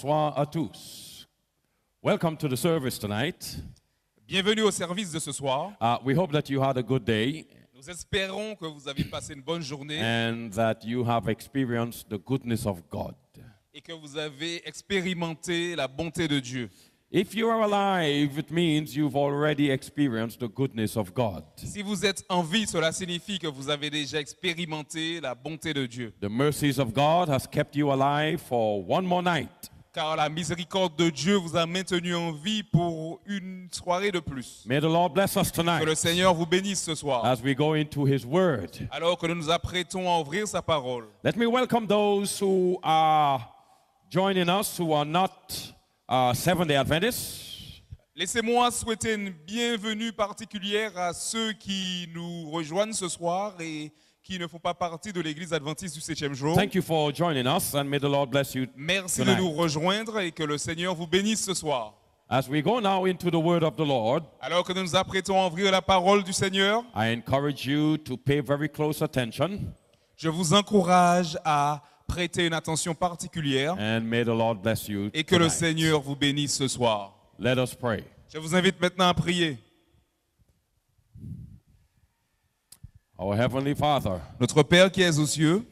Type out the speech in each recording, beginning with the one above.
Bonsoir à tous. Welcome to the service tonight. Bienvenue au service de ce soir. We hope that you had a good day Nous espérons que vous avez passé une bonne journée and that you have experienced the goodness of God. et que vous avez expérimenté la bonté de Dieu. If you are alive, it means you've already experienced the goodness of God. Si vous êtes en vie, cela signifie que vous avez déjà expérimenté la bonté de Dieu. The mercies of God has kept you alive for one more night. Car la miséricorde de Dieu vous a maintenu en vie pour une soirée de plus. May the Lord bless us Que le tonight Seigneur vous bénisse ce soir. as we go into His Word. Alors que nous nous apprêtons à ouvrir sa parole. Let me welcome those who are joining us who are not Seventh-day Adventists. Laissez-moi souhaiter une bienvenue particulière à ceux qui nous rejoignent ce soir et qui ne font pas partie de l'église adventiste du 7e jour. Thank you for joining us and may the Lord bless you Merci tonight. de nous rejoindre et que le Seigneur vous bénisse ce soir. As we go now into the Word of the Lord, Alors que nous nous apprêtons à ouvrir la parole du Seigneur, I encourage you to pay very close attention je vous encourage à prêter une attention particulière and may the Lord bless you et que le tonight. Seigneur vous bénisse ce soir. Let us pray. Je vous invite maintenant à prier. Our Heavenly Father, Notre Père qui es aux cieux,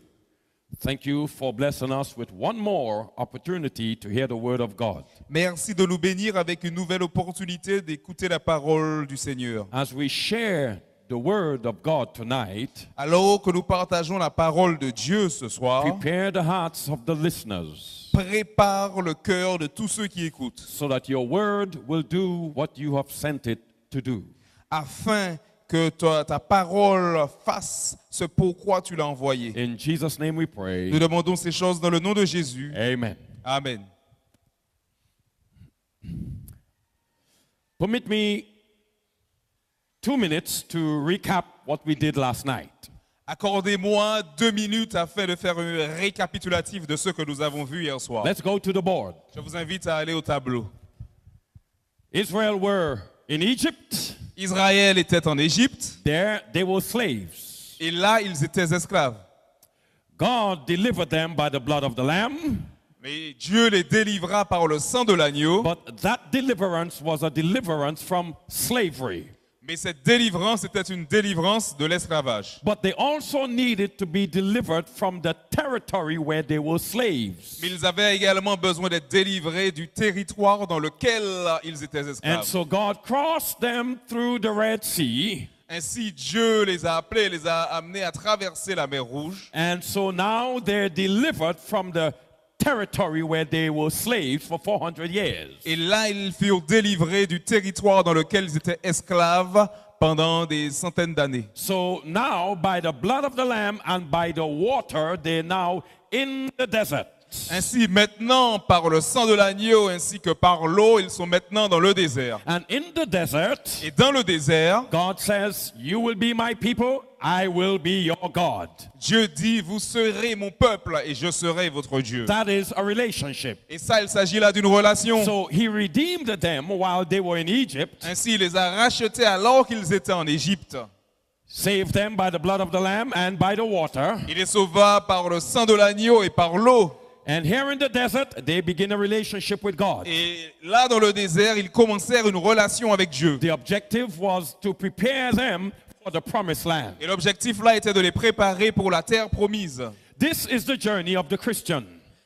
thank you for blessing us with one more opportunity to hear the Word of God. merci de nous bénir avec une nouvelle opportunité d'écouter la parole du Seigneur. As we share the Word of God tonight, Alors que nous partageons la parole de Dieu ce soir, prepare the hearts of the listeners prépare le cœur de tous ceux qui écoutent, so that your Word will do what you have sent it to do. afin que ta parole fasse ce pourquoi tu l'as envoyé. In Jesus' name we pray. Nous demandons ces choses dans le nom de Jésus. Amen. Amen. Permit me 2 minutes to recap what we did last night. Accordez-moi 2 minutes afin de faire un récapitulatif de ce que nous avons vu hier soir. Let's go to the board. Je vous invite à aller au tableau. Israel were in Egypt. Israël était en Égypte There they were slaves. et là ils étaient esclaves. God delivered them by the blood of the Lamb, Mais Dieu les délivra par le sang de l'agneau. but that deliverance was a deliverance from slavery. Mais cette délivrance était une délivrance de l'esclavage. But they also needed to be delivered from the territory where they were slaves. Mais ils avaient également besoin d'être délivrés du territoire dans lequel ils étaient And esclaves. so God crossed them through the Red Sea. Ainsi, Dieu les a appelés, les a amenés à traverser la mer Rouge. And so now they're delivered from the territory where they were slaves for 400 years. Et là, ils furent délivrés du territoire dans lequel ils étaient esclaves pendant des centaines d'années. So now, by the blood of the Lamb and by the water, they're now in the desert. Ainsi, maintenant, par le sang de l'agneau ainsi que par l'eau, ils sont maintenant dans le désert. And in the desert, Et dans le désert, God says, "You will be my people, I will be your God." Dieu dit, vous serez mon peuple et je serai votre Dieu. That is a relationship. Et ça, il s'agit là d'une relation. So he redeemed them while they were in Egypt, Ainsi, il les a rachetés alors qu'ils étaient en Égypte. saved them by the blood of the Lamb and by the water. Il les sauva par le sang de l'agneau et par l'eau. And here in the desert, they begin a relationship with God. Et là, dans le désert, ils commencèrent une relation avec Dieu. The objective was to prepare them for the promised land. Et l'objectif là était de les préparer pour la terre promise. This is the journey of the Christian.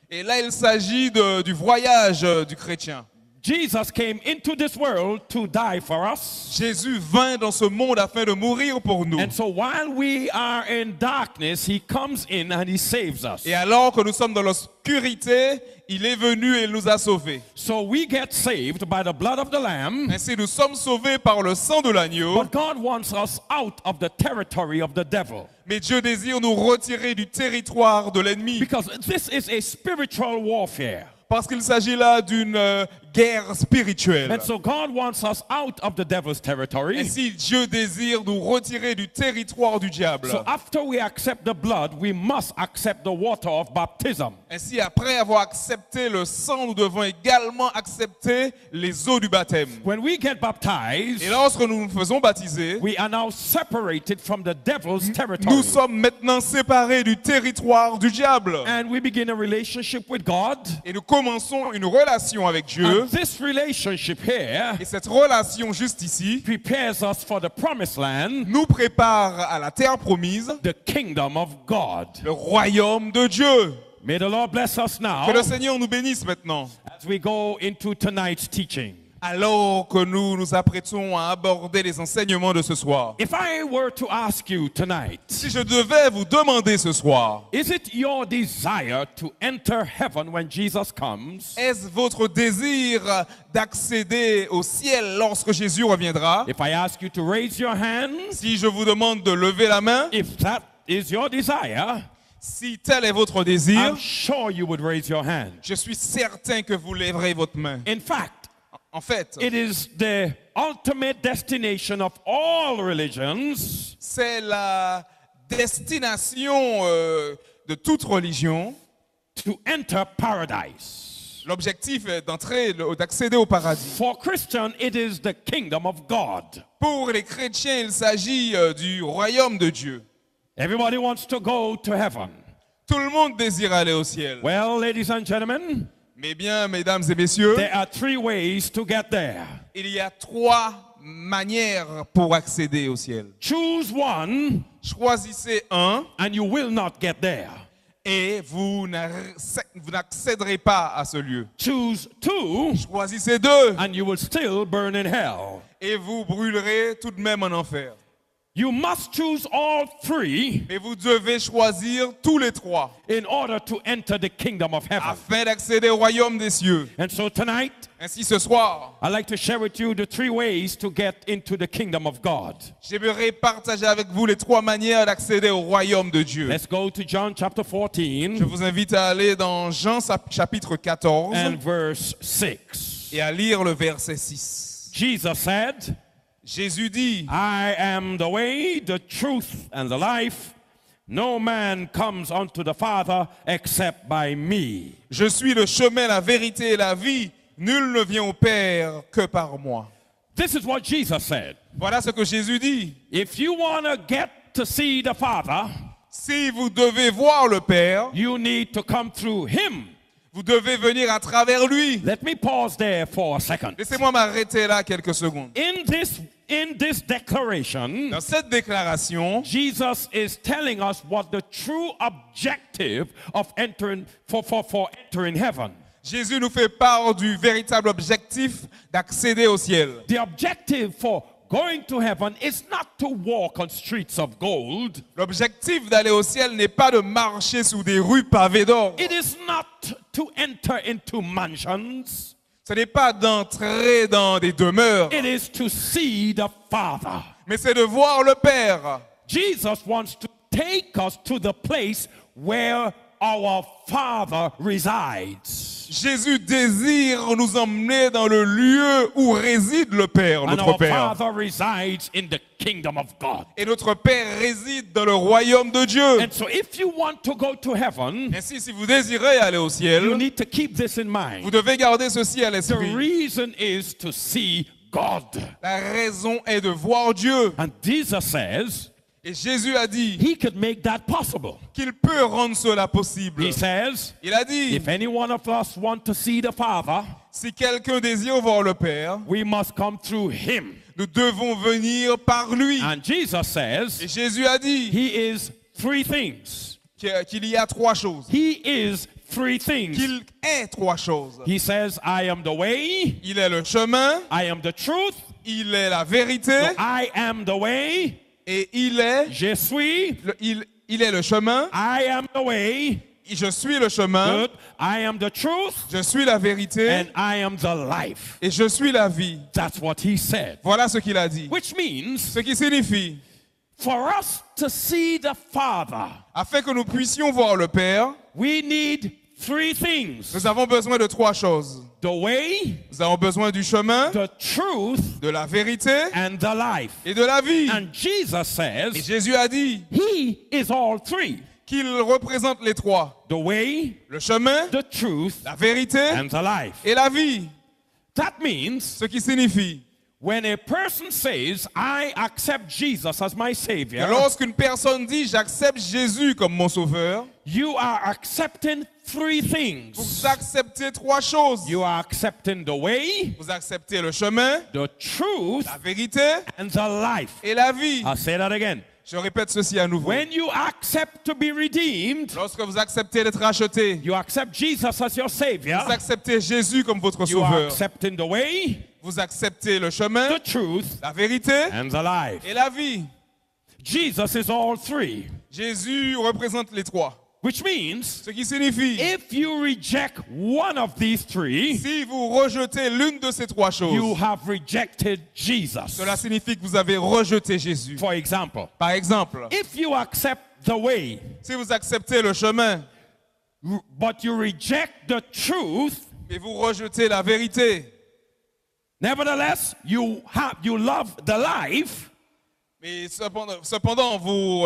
Et là, il s'agit du voyage du chrétien. Jesus came into this world to die for us. Jésus vint dans ce monde afin de mourir pour nous. And so while we are in darkness, he comes in and he saves us. Et alors que nous sommes dans l'obscurité, il est venu et il nous a sauvés. So we get saved by the blood of the Lamb. Ainsi, nous sommes sauvés par le sang de l'agneau. But God wants us out of the territory of the devil. Mais Dieu désire nous retirer du territoire de l'ennemi. Because this is a spiritual warfare. Parce qu'il s'agit là d'une guerre spirituelle. And so God wants us out of the devil's territory. Ainsi, Dieu désire nous retirer du territoire du diable. So after we accept the blood, we must accept the water of baptism. Ainsi, après avoir accepté le sang, nous devons également accepter les eaux du baptême. When we get baptized, Et lorsque nous nous faisons baptiser, we are now separated from the devil's nous territory. sommes maintenant séparés du territoire du diable. And we begin a relationship with God. Et nous commençons une relation avec Dieu. And this relationship here Et cette relation juste ici prepares us for the promised land, nous prépare à la terre promise, the kingdom of God. le royaume de Dieu. May the Lord bless us now Que le Seigneur nous bénisse maintenant. as we go into tonight's teaching. Alors que nous nous apprêtons à aborder les enseignements de ce soir. If I were to ask you tonight, Si je devais vous demander ce soir, is it your desire to enter heaven when Jesus comes? est-ce votre désir d'accéder au ciel lorsque Jésus reviendra? If I ask you to raise your hands, Si je vous demande de lever la main, if that is your desire, si tel est votre désir, I'm sure you would raise your hand. je suis certain que vous lèverez votre main. In fact, En fait, it is the ultimate destination of all religions c'est la destination de toute religion. to enter paradise. L'objectif est d'accéder au paradis. For Christians, it is the kingdom of God. Pour les chrétiens, il s'agit du royaume de Dieu. Everybody wants to go to heaven. Tout le monde désire aller au ciel. Well, ladies and gentlemen, Mais bien, mesdames et messieurs, there are 3 ways to get there. il y a 3 manières pour accéder au ciel. Choose one Choisissez un and you will not get there. et vous n'accéderez pas à ce lieu. Choose 2 Choisissez 2 and you will still burn in hell. et vous brûlerez tout de même en enfer. You must choose all 3 Mais vous devez choisir tous les 3 in order to enter the kingdom of heaven. afin d'accéder au royaume des cieux. And so tonight, Ainsi, ce soir, I'd like to share with you the 3 ways to get into the kingdom of God. j'aimerais partager avec vous les 3 manières d'accéder au royaume de Dieu. Let's go to John chapter Je 14 vous invite à aller dans Jean chapitre 14 and verse 6. et à lire le verset 6. Jesus said, Jésus dit, I am the way, the truth, and the life. No man comes unto the Father except by me. je suis le chemin, la vérité et la vie. Nul ne vient au Père que par moi. This is what Jesus said. Voilà ce que Jésus dit. If you want to get to see the Father, Si vous devez voir le Père, you need to come through him. vous devez venir à travers lui. Let me pause there for a second. Laissez-moi m'arrêter là quelques secondes. In this declaration, Dans cette déclaration, Jesus is telling us what the true objective of entering for entering heaven. Jésus nous fait part du véritable objectif d'accéder au ciel. The objective for going to heaven is not to walk on streets of gold. L'objectif d'aller au ciel n'est pas de marcher sous des rues pavées d'or. It is not to enter into mansions. Ce n'est pas d'entrer dans des demeures, It is to see the Father. mais c'est de voir le Père. Jesus wants to take us to the place where our Father resides. Jésus désire nous emmener dans le lieu où réside le Père, And notre our Père. Father resides in the kingdom of God. Et notre Père réside dans le royaume de Dieu. And so if you want to go to heaven, Ainsi, si vous désirez aller au you ciel, need to keep this in vous mind. devez garder ceci à The l'esprit. reason is to see God. La raison est de voir Dieu. And Jesus says Et Jésus a dit he could make that possible. qu'il peut rendre cela possible. He says, Il a dit, if any one of us want to see the Father, si quelqu'un désire voir le Père, we must come through him. nous devons venir par lui. And Jesus says Et Jésus a dit he is 3 things. qu'il y a 3 choses. He is 3 things. Qu'il est 3 choses. He says, I am the way, Il est le chemin, I am the truth, il est la vérité, I am the way, et il est je suis, il est le chemin. I am the way, Je suis le chemin, good, I am the truth, je suis la vérité, and I am the life. et je suis la vie. That's what he said. Voilà ce qu'il a dit. Which means, Ce qui signifie, for us to see the Father, afin que nous puissions voir le Père, we need 3 things. nous avons besoin de 3 choses. the way, Nous avons besoin du chemin, the truth, de la vérité and the life. et de la vie. And Jesus Et says Jésus a dit he is all three. qu'il représente les trois. The way, Le chemin, the truth, la vérité and the life. et la vie. That means Ce qui signifie when a person says, I accept Jesus as my que Savior, lorsqu'une personne dit j'accepte Jésus comme mon sauveur, you are accepting three things. vous acceptez trois choses. You are accepting the way, Vous acceptez le chemin, the truth, la vérité and the life. et la vie. I'll say that again. Je répète ceci à nouveau. When you accept to be redeemed, Lorsque vous acceptez d'être racheté, you accept Jesus as your Savior. vous acceptez Jésus comme votre You are sauveur. accepting the way, Vous acceptez le chemin, the truth, la vérité and the life. et la vie. Jesus is all three, Jésus représente les trois. which means Ce qui signifie, if you reject one of these three, si vous rejetez l'une de ces trois you choses, have rejected Jesus. cela signifie que vous avez rejeté Jésus. For example, Par exemple, if you accept the way, si vous acceptez le chemin, but you reject the truth, et vous rejetez la vérité, nevertheless, you love the life, mais cependant vous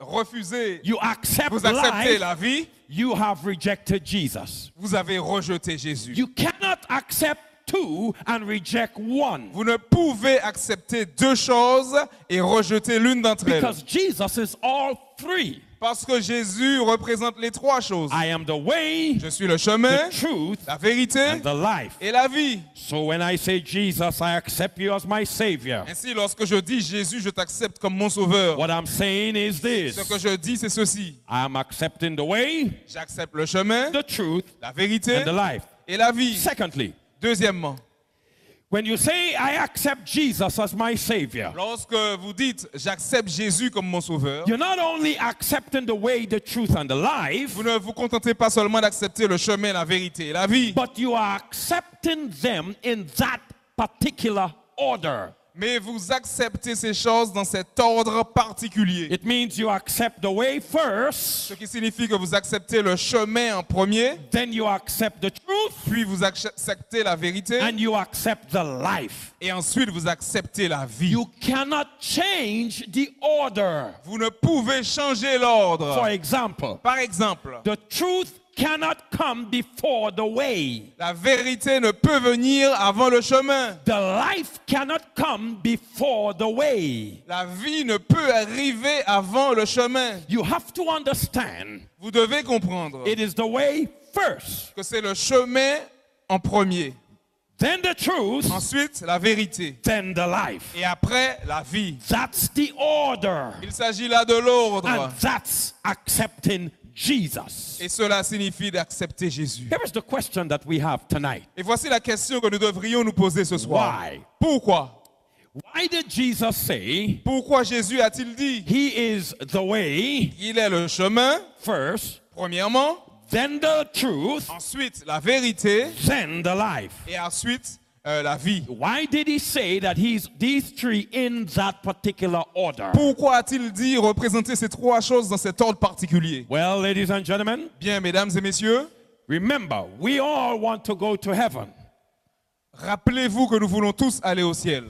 refusez, you accept vous acceptez life, la vie, you have rejected Jesus. vous avez rejeté Jésus. You cannot accept two and reject one, Vous ne pouvez accepter deux choses et rejeter l'une d'entre elles. because Jesus is all three. Parce que Jésus représente les trois choses. I am the way, Je suis le chemin, the truth, la vérité and the life. et la vie. So when I say Jesus, I accept you as my Savior. Ainsi, lorsque je dis Jésus, je t'accepte comme mon sauveur. What I'm saying is this. Ce que je dis, c'est ceci. I am accepting the way, J'accepte le chemin, the truth, la vérité and the life. et la vie. Secondly, Deuxièmement, when you say, I accept Jesus as my Savior, lorsque vous dites j'accepte Jésus comme mon sauveur, you're not only accepting the way, the truth, and the life, vous ne vous contentez pas seulement d'accepter le chemin, la vérité et la vie, but you are accepting them in that particular order. mais vous acceptez ces choses dans cet ordre particulier. It means you accept the way first, Ce qui signifie que vous acceptez le chemin en premier, then you accept the truth, puis vous acceptez la vérité, and you accept the life. et ensuite vous acceptez la vie. You cannot change the order. Vous ne pouvez changer For l'ordre. example, Par exemple, the truth cannot come before the way. la vérité ne peut venir avant le chemin. The life cannot come before the way. La vie ne peut arriver avant le chemin. You have to understand Vous devez comprendre it is the way first, que c'est le chemin en premier. then the truth, Ensuite, la vérité. then the life. Et après, la vie. That's the order. Il s'agit là de l'ordre. And that's accepting Jesus. Et cela signifie d'accepter Jésus. Here is the question that we have tonight. Et voici la question que nous devrions nous poser ce soir. Why? Pourquoi? Why did Jesus say Pourquoi Jésus a-t-il dit he is the way qu'il est le chemin, first, premièrement, then the truth, ensuite la vérité then the life? et ensuite la vie? Why did he say that he's these three in that particular order? Pourquoi a-t-il dit représenter ces trois choses dans cet ordre particulier? Well, ladies and gentlemen, Bien, mesdames et messieurs, remember, we all want to go to heaven, rappelez-vous que nous voulons tous aller au ciel.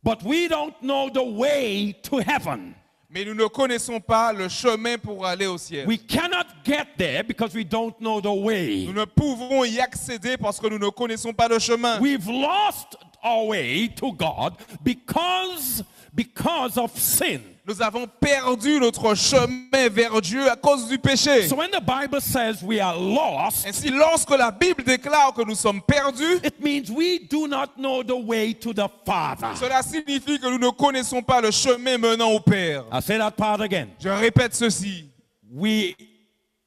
but we don't know the way to heaven. Mais nous ne connaissons pas le chemin pour aller au ciel. We cannot get there because we don't know the way. Nous ne pouvons y accéder parce que nous ne connaissons pas le chemin. We've lost our way to God because of sin. Nous avons perdu notre chemin vers Dieu à cause du péché. So when the Bible says we are lost, Ainsi, lorsque la Bible déclare que nous sommes perdus, it means we do not know the way to the Father. cela signifie que nous ne connaissons pas le chemin menant au Père. I'll say that part again. Je répète ceci. We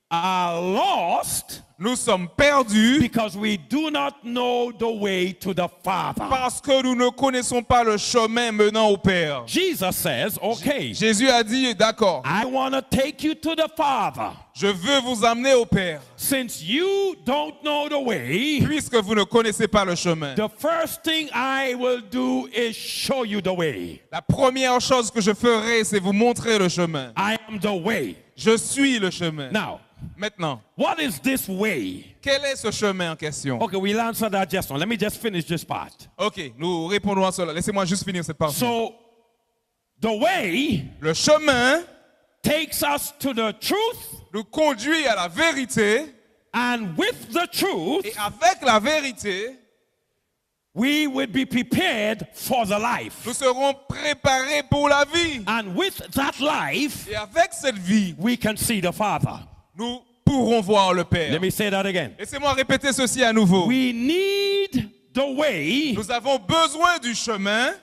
are lost Nous sommes perdus because we do not know the way to the Father. parce que nous ne connaissons pas le chemin menant au Père. Jesus says, okay, Jésus a dit, d'accord, I want to take you to the Father. je veux vous amener au Père. Since you don't know the way, Puisque vous ne connaissez pas le chemin. the first thing I will do is show you the way. La première chose que je ferai, c'est vous montrer le chemin. I am the way. Je suis le chemin. Now, Maintenant, what is this way? quel est ce chemin en question? Okay, we'll answer that just now. Let me just finish this part. Ok, nous répondons à cela. Laissez-moi juste finir cette partie. So, the way Le chemin takes us to the truth, nous conduit à la vérité, and with the truth, et avec la vérité, we would be prepared for the life. nous serons préparés pour la vie. And with that life, Et avec cette vie, we can see the Father. nous pourrons voir le Père. Let me say that again. Laissez-moi répéter ceci à nouveau. We need the way Nous avons besoin du chemin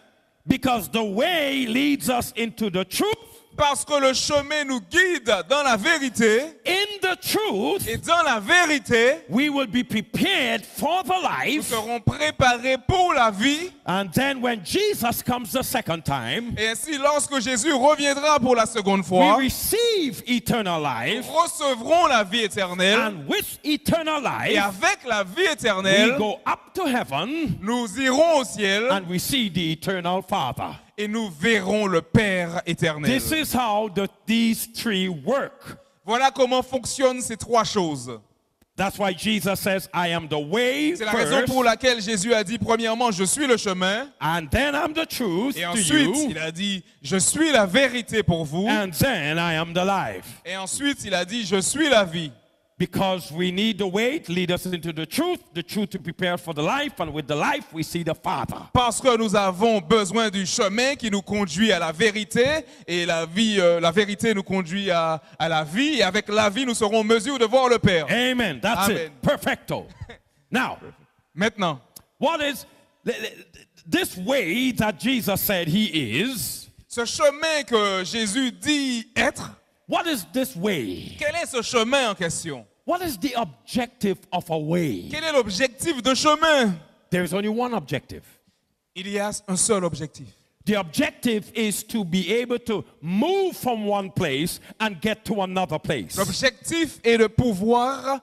because the way leads us into the truth. parce que le chemin nous guide dans la vérité. In the truth, Et dans la vérité, we will be prepared for the nous life. serons préparés pour la vie. And then when Jesus comes the second time, Et ainsi, lorsque Jésus reviendra pour la seconde we fois, receive eternal nous life. recevrons la vie éternelle. And with eternal Et life, avec la vie we éternelle, go up to heaven nous irons au ciel and we see the eternal Father. et nous verrons le Père éternel. This is how these three work. Voilà comment fonctionnent ces trois choses. That's why Jesus says, I am the way C'est la raison first, pour laquelle Jésus a dit, premièrement, je suis le chemin. and then I'm the truth Et to ensuite, you, il a dit, je suis la vérité pour vous. and then I am the life. Et ensuite, il a dit, je suis la vie. Because we need the way to lead us into the truth to prepare for the life, and with the life we see the Father. Parce que nous avons besoin du chemin qui nous conduit à la vérité. Et la vie, la vérité nous conduit à la vie. Et avec la vie, nous serons en mesure de voir le Père. Amen. That's Amen. it. Perfecto. Now, Maintenant, what is this way that Jesus said he is? ce chemin que Jésus dit être, What is this way? quel est ce chemin en question? What is the objective of a way? Quel est l'objectif de chemin? There is only one objective. Il y a un seul objectif. The objective is to be able to move from one place and get to another place. L'objectif est de pouvoir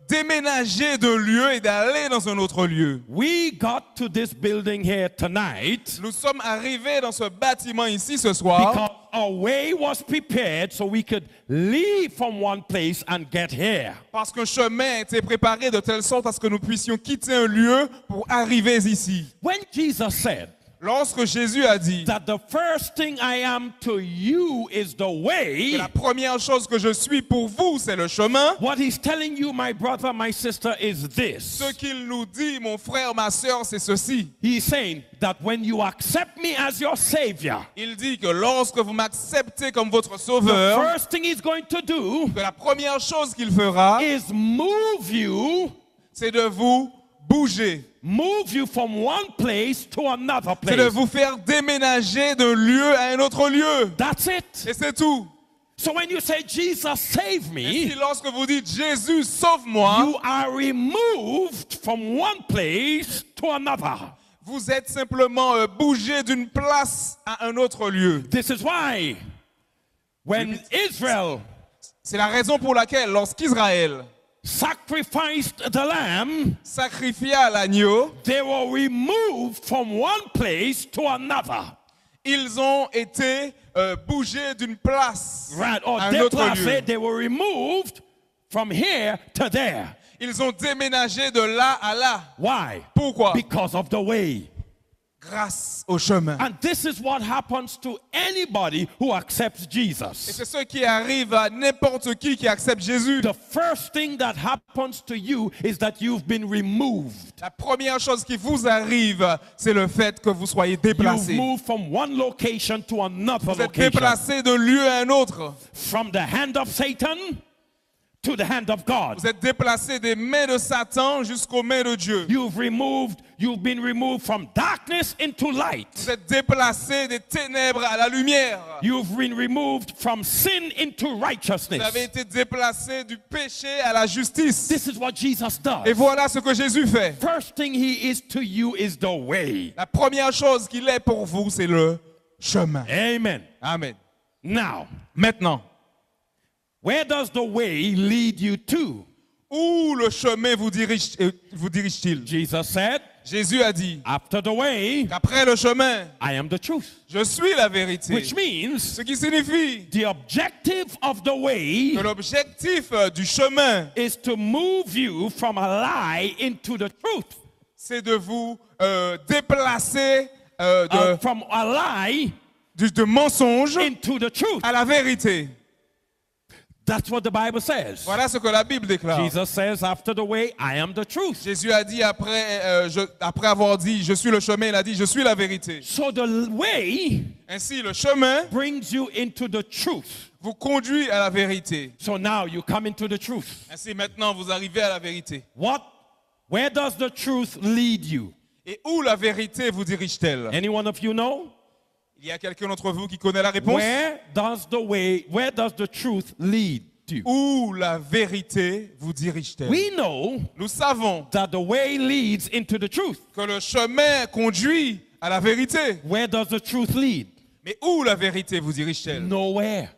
déménager de lieu et d'aller dans un autre lieu. We got to this building here tonight Nous sommes arrivés dans ce bâtiment ici ce soir because a way was prepared so we could leave from one place and get here. parce qu'un chemin a été préparé de telle sorte à ce que nous puissions quitter un lieu pour arriver ici. When Jesus said Lorsque Jésus a dit that the first thing I am to you is the que way, la première chose que je suis pour vous, c'est le chemin, what he's telling you, my brother, my sister, is this. ce qu'il nous dit, mon frère, ma sœur, c'est ceci. He's saying that when you accept me as your Savior, Il dit que lorsque vous m'acceptez comme votre the sauveur, first thing he's going to do que la première chose qu'il fera, is move you c'est de vous bouger. move you from one place to another C'est de place. vous faire déménager d'un lieu à un autre lieu. That's it. Et c'est tout. So when you say, Jesus, save Et si me, lorsque vous dites Jésus, sauve-moi, you are removed from one place to another. vous êtes simplement bougé d'une place à un autre lieu. This is why when Israel C'est la raison pour laquelle lorsqu'Israël sacrificed the lamb, sacrifia l'agneau, they were removed from one place to another. ils ont été bougés d'une place Right, or à un autre lieu. déplacés, they were removed from here to there. Ils ont déménagé de là à là. Why? Pourquoi? Because of the way. Grâce au chemin. And this is what happens to anybody who accepts Et Jesus. c'est ce qui arrive à n'importe qui accepte Jésus. The first thing that happens to you is that you've been removed. La première chose qui vous arrive, c'est le fait que vous soyez You've déplacé. moved from one location to another Vous êtes location. déplacé d'un lieu à un autre. From the hand of Satan to the hand of God. Vous êtes déplacé des mains de Satan jusqu'aux mains de Dieu. You've been removed from darkness into light. Vous êtes déplacé des ténèbres à la lumière. You've been removed from sin into Vous righteousness. avez été déplacé du péché à la justice. This is what Jesus Et does. voilà ce que Jésus fait. First thing he is to you is the way. La première chose qu'il est pour vous, c'est le chemin. Amen. Amen. Now, Maintenant, where does the way lead you to? où le chemin vous dirige-t-il? Jesus said, Jésus a dit after the way, qu'après le chemin, I am the truth. je suis la vérité. Which means Ce qui signifie the objective of the way que l'objectif du chemin, is to move you from a lie into the truth. c'est de vous déplacer de From a lie mensonge into the truth. à la vérité. That's what the Bible says. Voilà ce que la Bible déclare. Jesus says, after the way, I am the truth. Jésus a dit après avoir dit je suis le chemin, il a dit je suis la vérité. So the way Ainsi le chemin brings you into the truth. vous conduit à la vérité. So now you come into the truth. Ainsi maintenant vous arrivez à la vérité. Where does the truth lead you? Et où la vérité vous dirige-t-elle? Any one of you know? Il y a quelqu'un d'entre vous qui connaît la réponse? Where does the truth lead you? Où la vérité vous dirige-t-elle? We know Nous savons that the way leads into the truth. que le chemin conduit à la vérité. Where does the truth lead? Mais où la vérité vous dirige-t-elle? Nowhere.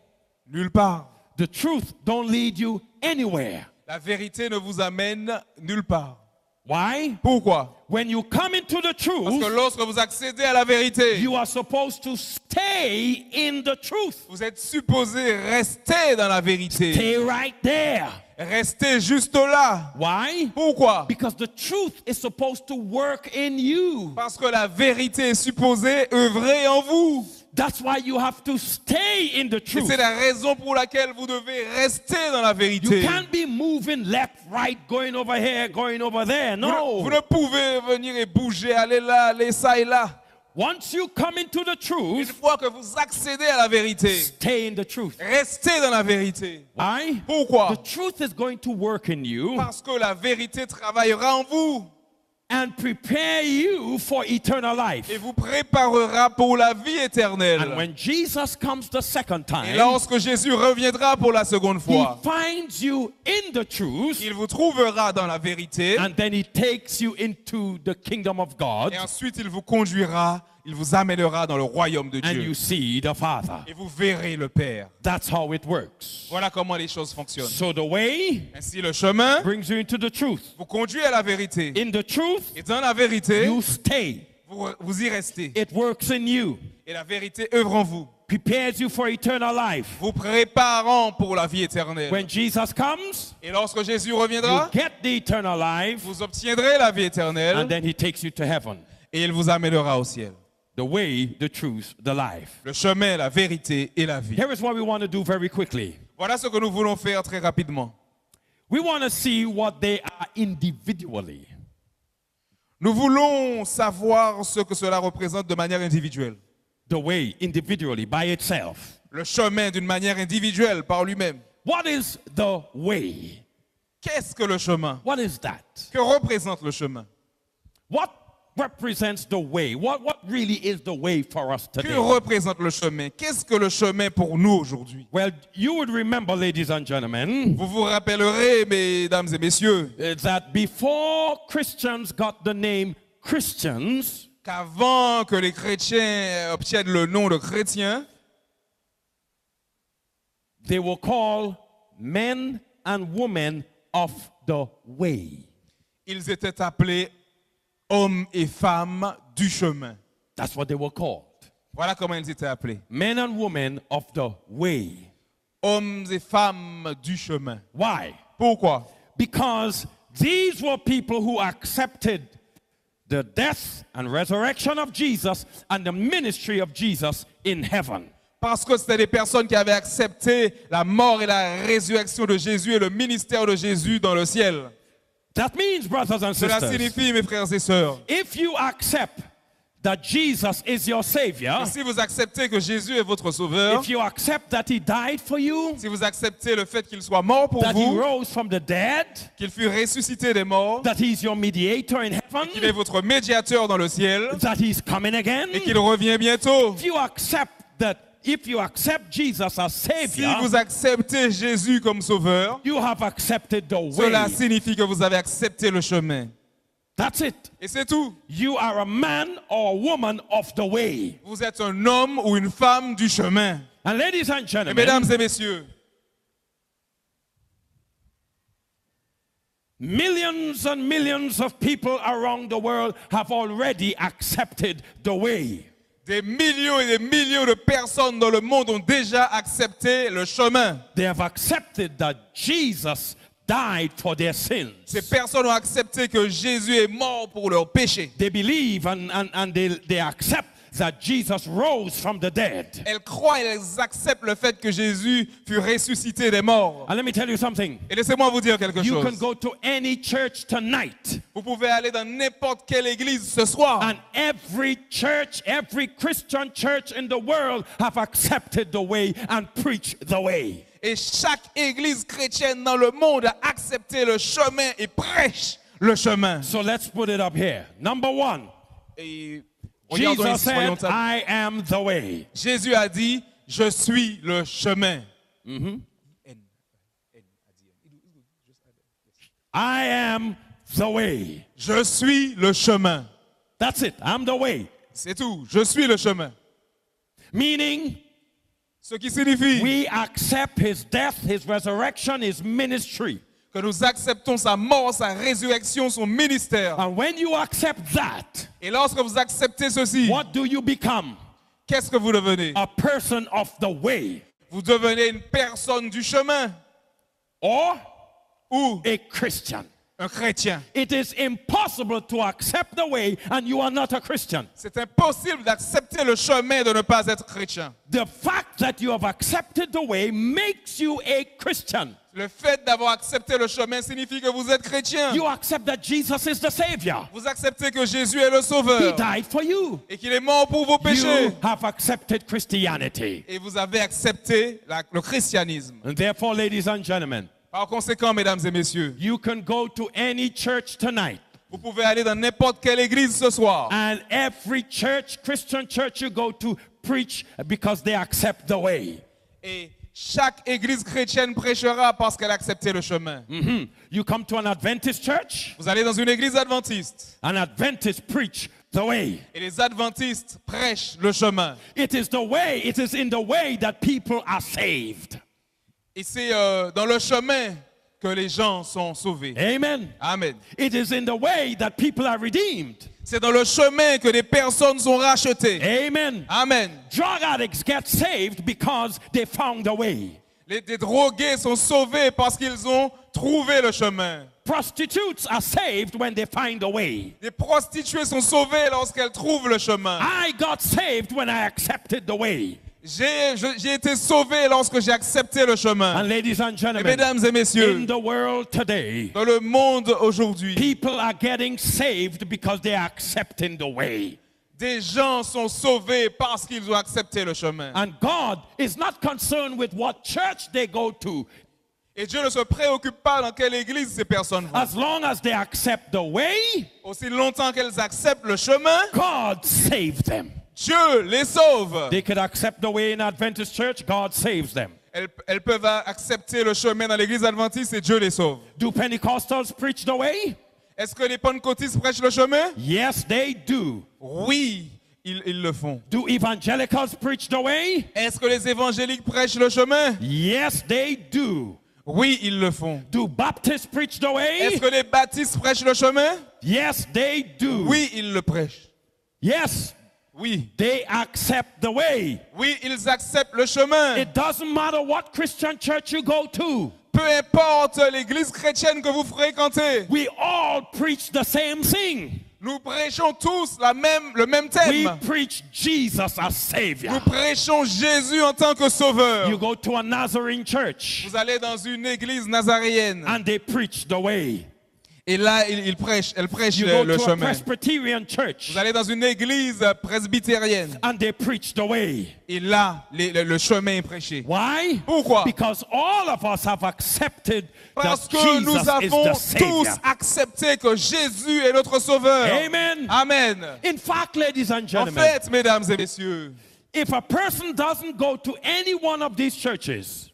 Nulle part. The truth don't lead you anywhere. La vérité ne vous amène nulle part. Why? Pourquoi? When you come into the Parce que truth, lorsque vous accédez à la vérité, you are supposed to stay in the truth. vous êtes supposé rester dans la vérité. Stay right there. Restez juste là. Why? Pourquoi? Because the truth is supposed to work in you. Parce que la vérité est supposée œuvrer en vous. That's why you have to stay in the Et truth. c'est la raison pour laquelle vous devez rester dans la You vérité. can't be moving left, right, going over here, going over there. Vous ne No. pouvez venir et bouger, aller là, aller ça et là. Once you come into the Une truth, fois que vous accédez à la vérité, stay in the truth. restez dans la vérité. Why? Pourquoi? The truth is going to work in you Parce que la vérité travaillera en vous and prepare you for eternal life. et vous préparera pour la vie éternelle. And when Jesus comes the second Et time, lorsque Jésus reviendra pour la seconde he fois, finds you in the truth, il vous trouvera dans la vérité and then he takes you into the kingdom of God, et ensuite il vous conduira, il vous amènera dans le royaume de and you Dieu. see the Father. Et vous verrez le Père. That's how it works. Voilà comment les choses fonctionnent. So the way Ainsi le chemin brings you into the truth. vous conduit à la vérité. In the truth, Et dans la vérité, you stay. vous y restez. It works in you, Et la vérité œuvre en vous, prepares you for eternal life. vous préparant pour la vie éternelle. When Jesus comes, Et lorsque Jésus you reviendra, get the eternal life, vous obtiendrez la vie and éternelle then he takes you to heaven. et il vous amènera au ciel. The way, the truth, the life. Le chemin, la vérité et la vie. Here is what we want to do very quickly. Voilà ce que nous voulons faire très rapidement. We want to see what they are individually. Nous voulons savoir ce que cela représente de manière individuelle. The way, individually, by itself. Le chemin d'une manière individuelle par lui-même. What is the way? Qu'est-ce que le chemin? What is that? Que représente le chemin? What represents the way? What really is the way for us Que today? représente le chemin? Qu'est-ce que le chemin pour nous aujourd'hui? Well, you would remember, ladies and gentlemen, Vous vous rappellerez, mesdames et messieurs, that before Christians got the name Christians, qu'avant que les chrétiens obtiennent le nom de chrétiens, they were called men and women of the way. ils étaient appelés hommes et femmes du chemin. That's what they were called. Voilà comment ils étaient appelés. Men and women of the way. Hommes et femmes du chemin. Why? Pourquoi? Because these were people who accepted the death and resurrection of Jesus and the ministry of Jesus in heaven. Parce que c'était des personnes qui avaient accepté la mort et la résurrection de Jésus et le ministère de Jésus dans le ciel. That means, brothers and Cela sisters, signifie, mes frères et sœurs, if you accept that Jesus is your Savior, si vous acceptez que Jésus est votre sauveur, if you accept that He died for you, si vous acceptez le fait qu'il soit mort pour that He vous, rose from the dead, qu'il fut ressuscité des morts, that He's your mediator in qu'il est heaven, votre médiateur dans le ciel that He's coming again, et qu'il revient bientôt. if you accept Jesus as Si Savior, vous acceptez Jésus comme sauveur, you have accepted the way. cela signifie que vous avez accepté le chemin. That's it. Et c'est tout. You are a man or a woman of the way. Vous êtes un homme ou une femme du chemin. And ladies and Et gentlemen, mesdames et messieurs, Millions and millions of people around the world have already accepted the way. Des millions et des millions de personnes dans le monde ont déjà accepté le chemin. They have accepted that Jesus died for their sins. Ces personnes ont accepté que Jésus est mort pour leurs péchés. They believe and they accept that Jesus rose from the dead. Elles croient et elles acceptent le fait que Jésus fut ressuscité des morts. And let me tell you something. Et laissez-moi vous dire quelque You can chose. go to any church tonight. Vous pouvez aller dans n'importe quelle église ce soir. And every church, every Christian church in the world have accepted the way and preached the way. Et chaque église chrétienne dans le monde a accepté le chemin et prêche le chemin. So let's put it up here. Number one, Et regardons Jesus ici, voyons said, ça. I am the way. Jésus a dit, je suis le chemin. I am the way. Je suis le chemin. That's it. I'm the way. C'est tout. Je suis le chemin. Meaning, Ce qui signifie we accept his death, his resurrection, his ministry. que nous acceptons sa mort, sa résurrection, son ministère. And when you accept that, Et lorsque vous acceptez ceci, what do you become? qu'est-ce que vous devenez? A person of the way Vous devenez une personne du chemin or ou a Christian. un chrétien. It is impossible to accept the way and you are not a Christian. C'est impossible d'accepter le chemin et de ne pas être chrétien. The fact that you have accepted the way makes you a Christian. Le fait d'avoir accepté le chemin signifie que vous êtes chrétien. You accept that Jesus is the Savior. Vous acceptez que Jésus est le He sauveur died for you. et qu'il est mort pour vos péchés. You have accepted Christianity. Et vous avez accepté le christianisme. And therefore, ladies and gentlemen, Par conséquent, mesdames et messieurs, you can go to any church tonight. vous pouvez aller dans n'importe quelle église ce soir. And every church, Christian church you go to, preach because they accept the way. Et chaque église chrétienne prêchera parce qu'elle a accepté le chemin. You come to an Adventist church, Vous allez dans une église adventiste an Adventist preach the way. et les adventistes prêchent le chemin. It is the way, it is in the way that people are saved. Et c'est dans le chemin que les gens sont sauvés. Amen. Amen. It is in the way that people are redeemed. C'est dans le chemin que les personnes sont rachetées. Amen. Amen. Drug addicts get saved because they found a way. Les drogués sont sauvés parce qu'ils ont trouvé le chemin. Prostitutes are saved when they find a way. Les prostituées sont sauvées lorsqu'elles trouvent le chemin. I got saved when I accepted the way. J'ai été sauvé lorsque j'ai accepté le chemin. And ladies and Et gentlemen, mesdames et messieurs, in the world today, dans le monde aujourd'hui, people are getting saved because they are accepting the way. des gens sont sauvés parce qu'ils ont accepté le chemin. And God is not concerned with what church they go to. Et Dieu ne se préoccupe pas dans quelle église ces personnes vont. As long as they accept the way, Aussi longtemps qu'elles acceptent le chemin, God saved them. Dieu les sauve. They could accept the way in Adventist church, God saves them. Elles peuvent accepter le chemin dans l'église adventiste et Dieu les sauve. Do Pentecostals preach the way? Est-ce que les pentecôtistes prêchent le chemin? Yes, they do. Oui, ils le font. Do evangelicals preach the way? Est-ce que les évangéliques prêchent le chemin? Yes, they do. Oui, ils le font. Do Baptists preach the Est-ce way? que les baptistes prêchent le chemin? Yes, they do. Oui, ils le prêchent. Yes, Oui. they accept the way. Oui, ils acceptent le chemin. It doesn't matter what Christian church you go to. Peu importe l'église chrétienne que vous fréquentez, We all preach the same thing. nous prêchons tous le même We thème. preach Jesus as Savior. Nous prêchons Jésus en tant que sauveur. You go to a Nazarene church Vous allez dans une église nazaréenne and they preach the way. et là, elle prêche You go le to a chemin. Presbyterian church Vous allez dans une église presbytérienne and they preach the way. et là, le chemin est prêché. Why? Pourquoi? Because all of us have accepted Parce that que nous Jesus is avons the tous Savior. accepté que Jésus est notre sauveur. Amen. Amen. In fact, ladies and En gentlemen, fait, mesdames et messieurs, if a person doesn't go to any one of these churches,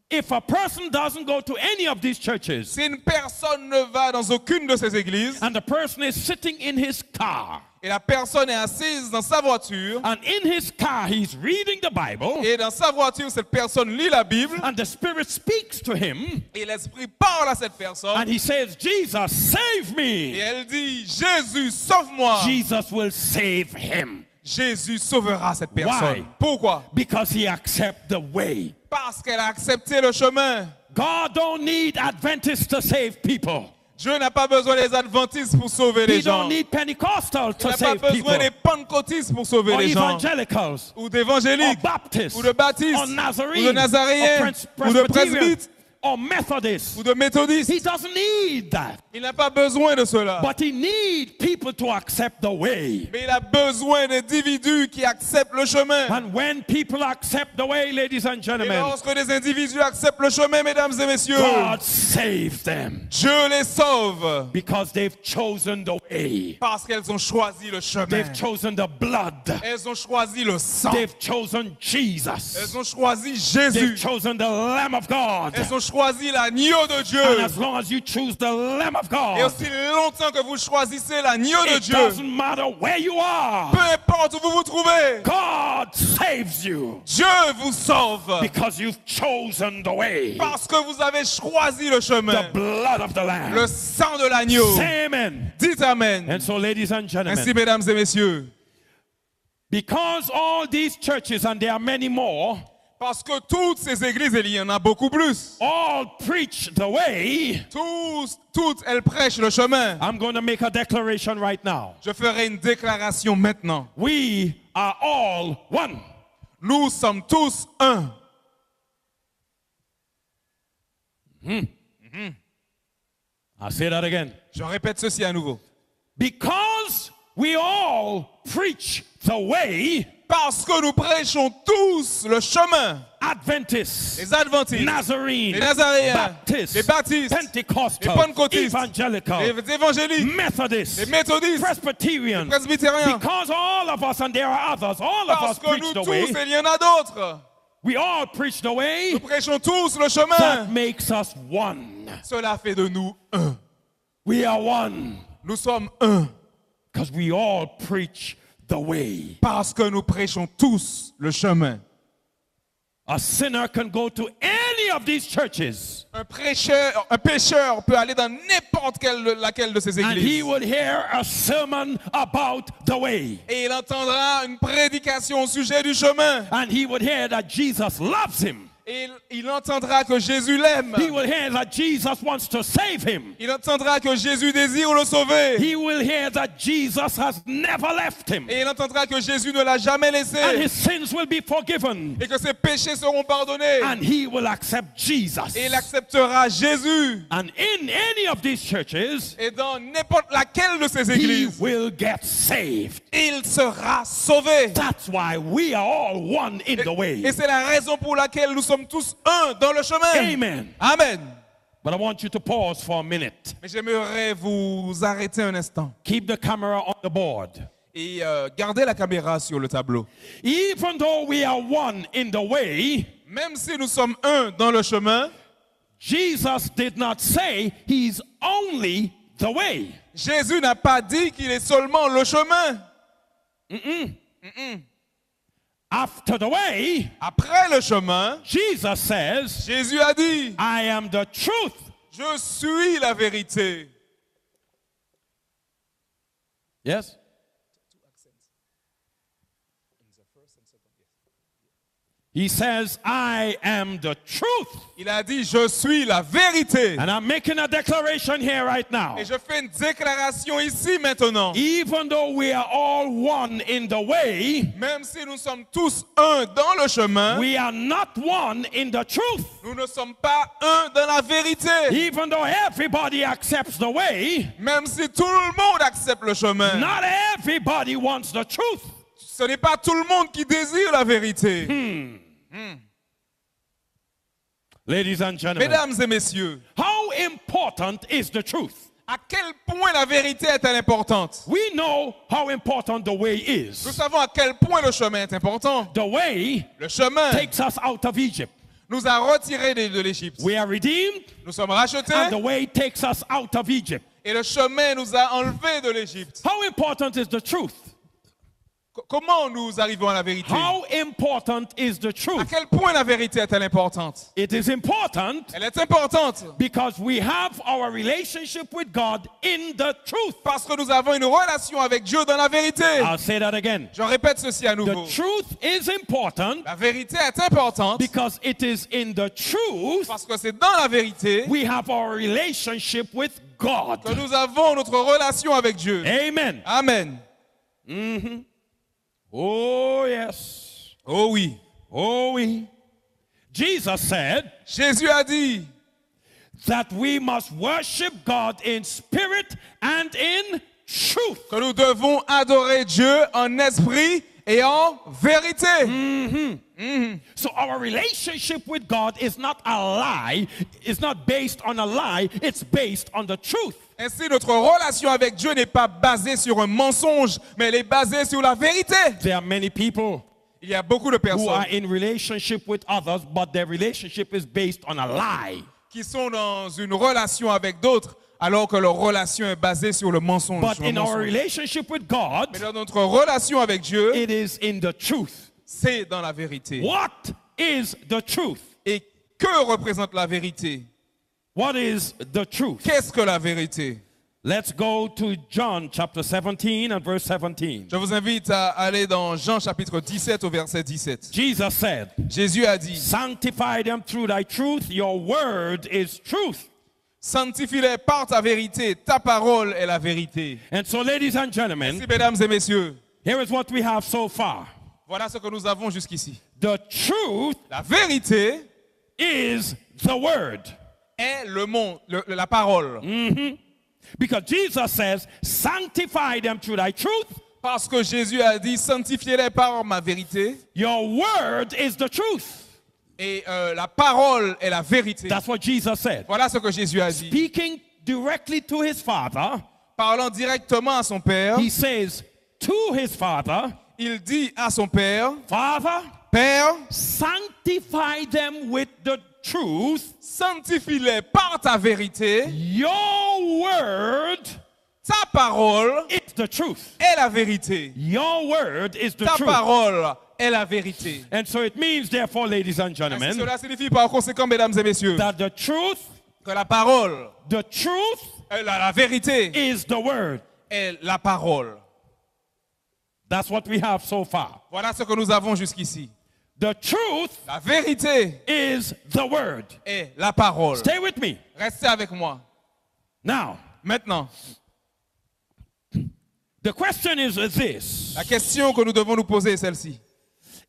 if a person doesn't go to any of these churches, si une personne ne va dans aucune de ces églises and the person is sitting in his car, Et la personne est assise dans sa voiture. and in his car he's reading the Bible, Et dans sa voiture, cette personne lit la Bible. and the Spirit speaks to him, Et l'Esprit parle à cette personne. and he says, Jesus, save Et me. elle dit, Jésus, sauve-moi. Jesus will save him Jésus sauvera cette personne. Why? Pourquoi? because he accepts the way. Parce qu'elle a accepté le chemin. God don't need Adventists to save people. Dieu n'a pas besoin des adventistes pour sauver He les gens. don't need Pentecostals Il to n'a pas save people, besoin des pentecôtistes pour sauver or les gens. evangelicals, Ou or d'évangéliques, Baptists, ou de baptistes, or Nazarenes, ou de nazaréens, or ou de Presbyterians, presbytes, or Methodists. ou de méthodistes. He doesn't need that. Il n'a pas besoin de cela. But he needs people to accept the way. Mais il a besoin d'individus qui acceptent le chemin. And when people accept the way, ladies and Et gentlemen, lorsque des individus acceptent le chemin, mesdames et messieurs, God saves them Dieu les sauve. because they've chosen the way. Parce qu'elles ont choisi le chemin. They've chosen the blood. Elles ont choisi le sang. They've chosen Jesus. Elles ont choisi They've Jésus. chosen the Lamb of God. Elles ont choisi l'agneau de And Dieu. as long as you choose the Lamb of Et God, aussi longtemps que vous choisissez l'agneau de it Dieu, doesn't matter where you are. peu importe où vous vous trouvez, God saves you Dieu vous sauve. because you've chosen the way. Parce que vous avez choisi le The chemin. blood of the Le Lamb. sang de l'agneau. Say amen. Dites Amen. And so, ladies and Ainsi, gentlemen, mesdames et messieurs, because all these churches, and there are many more, parce que toutes ces églises, il y en a beaucoup plus. all preach the way, Toutes, elles prêchent le chemin. I'm going to make a declaration right now. Je ferai une déclaration maintenant. We are all one. Nous sommes tous un. I'll say that again. Je répète ceci à nouveau. Because we all preach the way, Parce que nous prêchons tous le chemin. Adventists, Les adventistes, Nazarenes, les nazaréens, Baptists, les baptistes, Pentecostals, les pentecôtistes, evangelicals, les évangéliques, Methodists, les méthodistes, Presbyterians, les presbytériens. because all of us, and there are others, all of Parce us que preach nous the tous, way. et il y en a d'autres. We all preach the way. Nous prêchons tous le That chemin. makes us one. Cela fait de nous un. We are one Nous sommes un. because we all preach the way. Parce que nous prêchons tous le chemin. A sinner can go to any of these churches Un pécheur peut aller dans n'importe laquelle de ces and he églises. will hear a sermon about the way. Et il entendra une prédication au sujet du chemin. And he would hear that Jesus loves him. Et il entendra que Jésus l'aime. He will hear that Jesus wants to save him. Il entendra que Jésus désire le sauver. He will hear that Jesus has never left him. Et il entendra que Jésus ne l'a jamais And laissé. his sins will be forgiven. Et que ses péchés seront pardonnés. And he will accept Jesus. Et il acceptera Jésus. And in any of these churches, Et dans n'importe laquelle de ces he églises, will get saved. il sera sauvé. That's why we are all one in the way. Et c'est la raison pour laquelle nous sommes tous un dans le chemin. Amen. Amen. But I want you to pause for a minute. Mais j'aimerais vous arrêter un instant Keep the camera on the board. et garder la caméra sur le tableau. Even though we are one in the way, Même si nous sommes un dans le chemin, Jesus did not say he's only the way. Jésus n'a pas dit qu'il est seulement le chemin. After the way, Après le chemin, Jesus says, Jésus a dit, I am the truth. je suis la vérité. Yes? He says, I am the truth. Il a dit, je suis la vérité. And I'm making a declaration here right now. Et je fais une déclaration ici maintenant. Even though we are all one in the way, Même si nous sommes tous un dans le chemin, we are not one in the truth. nous ne sommes pas un dans la vérité. Even though everybody accepts the way, Même si tout le monde accepte le chemin, not everybody wants the truth. ce n'est pas tout le monde qui désire la vérité. Ladies and gentlemen, Mesdames et messieurs, how important is the truth? à quel point la vérité est-elle importante? We know how important the way Nous is. savons à quel point le chemin est important. The way Le chemin takes us out of Egypt. nous a retirés de l'Égypte. We are redeemed, Nous sommes rachetés and the way takes us out of Egypt. Et le chemin nous a enlevés de l'Égypte. How important is the truth? Comment nous arrivons à la vérité? How important is the À truth? quel point la vérité est-elle importante? It is important Elle est importante because we have our relationship with God in the truth. parce que nous avons une relation avec Dieu dans la vérité. I'll say that again. Je répète ceci à nouveau. The truth is important La vérité est importante because it is in the truth parce que c'est dans la vérité we have our relationship with God. que nous avons notre relation avec Dieu. Amen. Amen. Oh, yes. Oh oui. Oh, oui. Jesus said Jésus a dit that we must worship God in spirit and in truth. que nous devons adorer Dieu en esprit et en vérité. So our relationship with God is not a lie. It's not based on a lie. It's based on the truth. Ainsi, notre relation avec Dieu n'est pas basée sur un mensonge, mais elle est basée sur la vérité. There are many people Il y a beaucoup de who are personnes in relationship with others, but their relationship is based on a lie. qui sont dans une relation avec d'autres, alors que leur relation est basée sur le mensonge. But sur le in our mensonge. relationship with God, Mais dans notre relation avec Dieu, it is in the truth. c'est dans la vérité. What is the truth? Et que représente la vérité? What is the truth? Qu'est-ce que la vérité? Let's go to John chapter 17 and verse 17. Je vous invite à aller dans Jean chapitre 17 au verset 17. Jesus said, Jésus a dit, sanctify them through thy truth. Your word is truth. sanctifie-les par ta vérité, ta parole est la vérité. And so, ladies and gentlemen, Merci, mesdames et messieurs. here is what we have so far. Voilà ce que nous avons jusqu'ici. The truth La vérité is the word. est le monde, la parole. Because Jesus says, sanctify them through thy truth. Parce que Jésus a dit, sanctifiez-les par ma vérité. Your word is the truth. Et la parole est la vérité. That's what Jesus said. Voilà ce que Jésus a dit. Speaking directly to his Father, Parlant directement à son Père, he says to his Father, il dit à son Père, Father, Père, sanctify them with the truth. sanctifie-les par ta vérité. Your word Ta parole is the truth. est la vérité. Your word is the Ta truth. parole est la vérité. And so it means, therefore, ladies and gentlemen, Cela signifie par conséquent, mesdames et messieurs, that the truth, que la parole, la vérité is the word. est la parole. That's what we have so far. Voilà ce que nous avons jusqu'ici. The truth La vérité is the word. est la parole. Stay with me. Restez avec moi. Now, Maintenant, the question is this. la question que nous devons nous poser est celle-ci.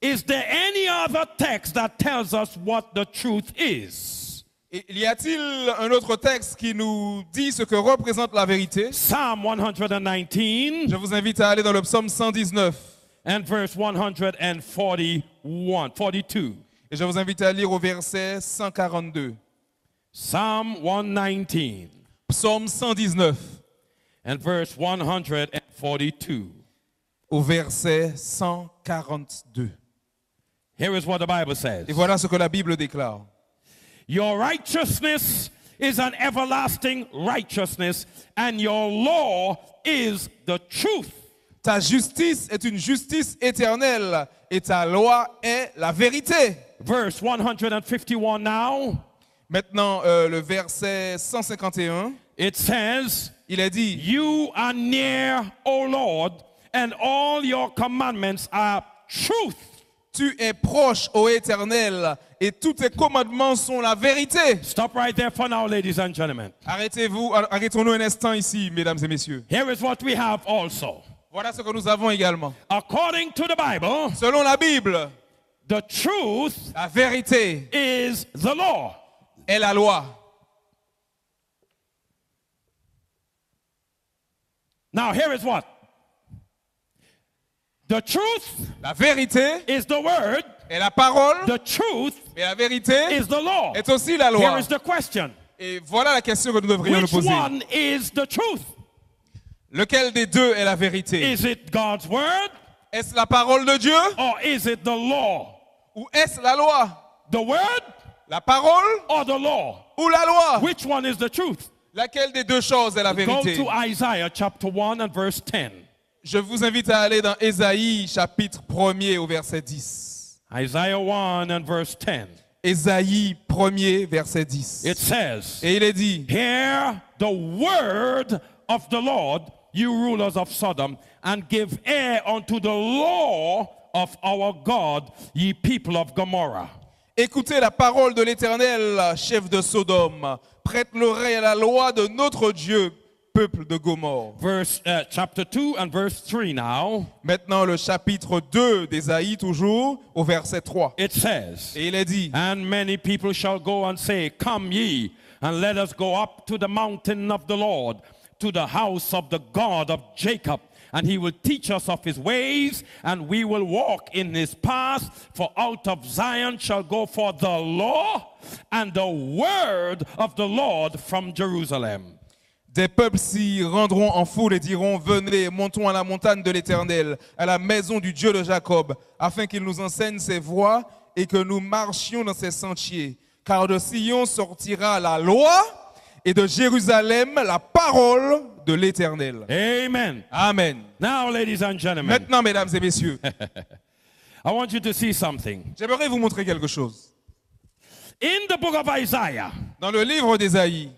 Is there any other text that tells us what the truth is? Y a-t-il un autre texte qui nous dit ce que représente la vérité? Psalm 119 Je vous invite à aller dans le psaume 119 and verse 142. et je vous invite à lire au verset 142. Psalm 119 Psaume 119 and verse 142. au verset 142. Here is what the Bible says. Et voilà ce que la Bible déclare. Your righteousness is an everlasting righteousness, and your law is the truth. Ta justice est une justice éternelle et ta loi est la vérité. Verse 151 now, Maintenant, le verset 151, it says, il est dit, you are near, O Lord, and all your commandments are truth. tu es proche, ô Éternel, et tous tes commandements sont la vérité. Stop right there for now, ladies and gentlemen. Arrêtons-nous un instant ici, mesdames et messieurs. Here is what we have also. Voilà ce que nous avons également. According to the Bible, Selon la Bible, the truth la vérité is the law. est la loi. Now, here is what? The truth La vérité is the word. est la parole, The truth et la vérité is the law. est aussi la Here loi. is the question. Et voilà la question que nous devrions nous Which poser. one is the truth? Lequel des deux est la vérité? Is it God's word Est-ce la parole de Dieu or is it the law? ou est-ce la loi? The word La parole or the law? ou la loi? Which one is the truth? Laquelle des deux choses est la Go vérité? to Isaiah chapter 1 and verse 10. Je vous invite à aller dans Ésaïe chapitre 1er au verset 10. Isaiah 1 and verse 10. Ésaïe 1er verset 10. It says, Et il est dit, hear the word of the Lord, you rulers of Sodom, and give ear unto the law of our God, ye people of Gomorrah. écoutez la parole de l'Éternel, chef de Sodome. Prête l'oreille à la loi de notre Dieu, peuple de Gomorre. Chapter 2 and verse 3 now. Maintenant, le chapitre 2 d'Ésaïe, toujours, au verset 3. It says, Et il est dit, and many people shall go and say, come ye, and let us go up to the mountain of the Lord, to the house of the God of Jacob. And he will teach us of his ways, and we will walk in his paths. For out of Zion shall go forth the law and the word of the Lord from Jerusalem. des peuples s'y rendront en foule et diront, venez, montons à la montagne de l'Éternel, à la maison du Dieu de Jacob, afin qu'il nous enseigne ses voies et que nous marchions dans ses sentiers. Car de Sion sortira la loi et de Jérusalem la parole de l'Éternel. Amen. Amen. Now, ladies and gentlemen, Maintenant, mesdames et messieurs, I want you to see something. j'aimerais vous montrer quelque chose. In the book of Isaiah, Dans le livre d'Ésaïe,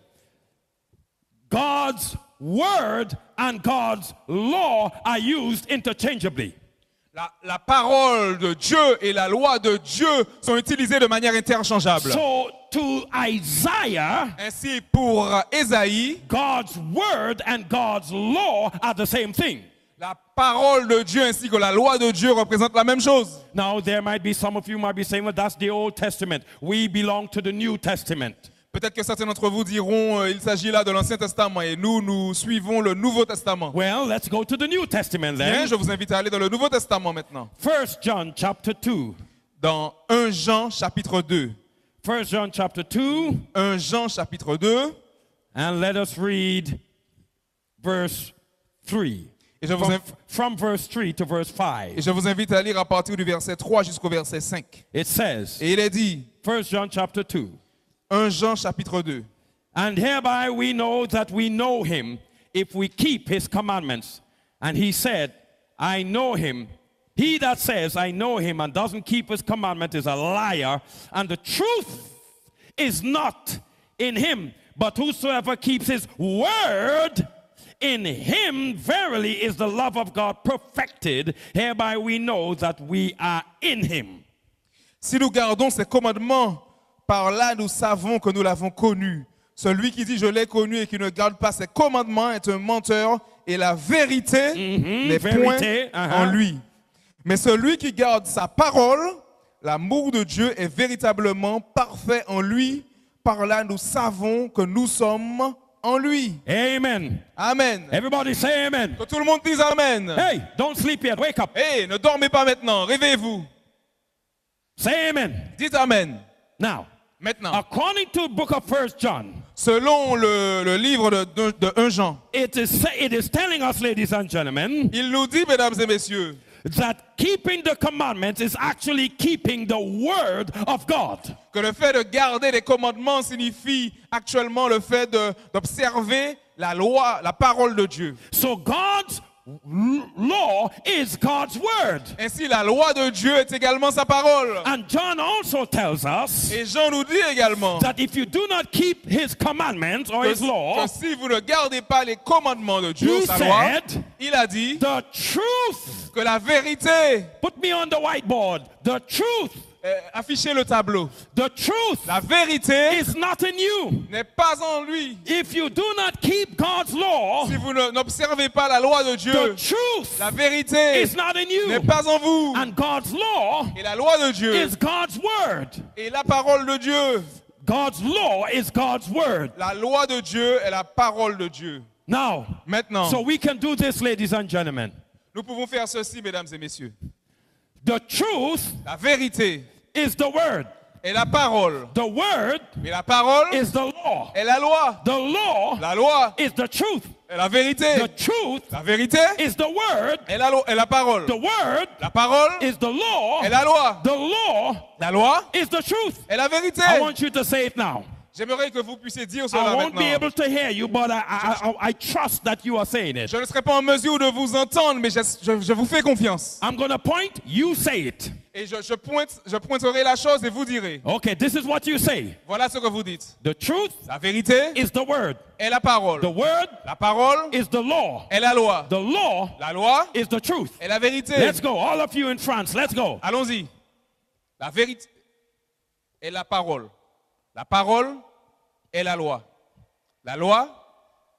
God's word and God's law are used interchangeably. la parole de Dieu et la loi de Dieu sont utilisées de manière interchangeable. So to Isaiah, Ainsi, pour Ésaïe, God's word and God's law are the same thing. la parole de Dieu ainsi que la loi de Dieu représentent la même chose. Now there might be some of you might be saying, well, that's the Old Testament. We belong to the New Testament. Peut-être que certains d'entre vous diront, il s'agit là de l'Ancien Testament et nous suivons le Nouveau Testament. Well, let's go to the New Testament Bien, then. je vous invite à aller dans le Nouveau Testament maintenant. 1 John chapter 2. Dans 1 Jean chapitre 2. 1 John chapter 2. 1 Jean chapitre 2. And let us read verse 3. Et je vous From verse 3 to verse 5. invite à lire à partir du verset 3 jusqu'au verset 5. It says, Et il est dit, 1 John chapter 2. 1 Jean chapitre 2. And hereby we know that we know him if we keep his commandments. And he said, I know him. He that says, I know him and doesn't keep his commandment is a liar. And the truth is not in him. But whosoever keeps his word, in him verily is the love of God perfected. Hereby we know that we are in him. Si nous gardons ses commandements, par là nous savons que nous l'avons connu. Celui qui dit je l'ai connu et qui ne garde pas ses commandements est un menteur et la vérité n'est point en lui. Mais celui qui garde sa parole, l'amour de Dieu est véritablement parfait en lui. Par là nous savons que nous sommes en lui. Amen. Amen. Everybody say amen. Que tout le monde dise amen. Hey, don't sleep yet. Wake up. Hey, ne dormez pas maintenant, réveillez-vous. Say amen. Dites amen. Now, Maintenant, according to the book of 1 John, selon le livre de 1 Jean, it is telling us, ladies and gentlemen, il nous dit, mesdames et messieurs, that keeping the commandments is actually keeping the word of God. que le fait de garder les commandements signifie actuellement le fait d'observer la loi, la parole de Dieu. So God's law is God's word. Ainsi, la loi de Dieu est également sa parole. And John also tells us Et Jean nous dit également that if you do not keep his commandments or his law, que si vous ne gardez pas les commandements de Dieu, he sa loi, said, il a dit the truth, que la vérité, put me on the whiteboard, the truth, affichez le tableau, the truth la vérité is not in you. n'est pas en lui. If you do not keep God's law, Si vous n'observez pas la loi de the Dieu, truth la vérité is not in n'est you. pas en vous. And God's law Et la loi de Dieu is God's word. est la parole de Dieu. God's law is God's word. La loi de Dieu est la parole de Dieu. Now, Maintenant, so we can do this, ladies and gentlemen. nous pouvons faire ceci, mesdames et messieurs. The truth La vérité is the word. est la parole. The word Mais la parole is the law. est la loi. The law La loi is the truth. est la vérité. The truth La vérité is the word. est la parole. The word La parole is the law. est la loi. The law La loi is the truth. est la vérité. I want you to say it now. J'aimerais que vous puissiez dire I cela won't be maintenant. able to hear you, but I trust that you are saying it. Je ne serai pas en mesure de vous entendre, mais je vous fais confiance. I'm going to point, you say it. Et je pointerai la chose et vous direz. Okay, this is what you say. Voilà ce que vous dites. The truth La vérité is the word. est la parole. The word La parole is the law. est la loi. The law La loi is the truth. est la vérité. Let's go. All of you in France, let's go. Allons-y. La vérité est la parole. La parole est la loi. La loi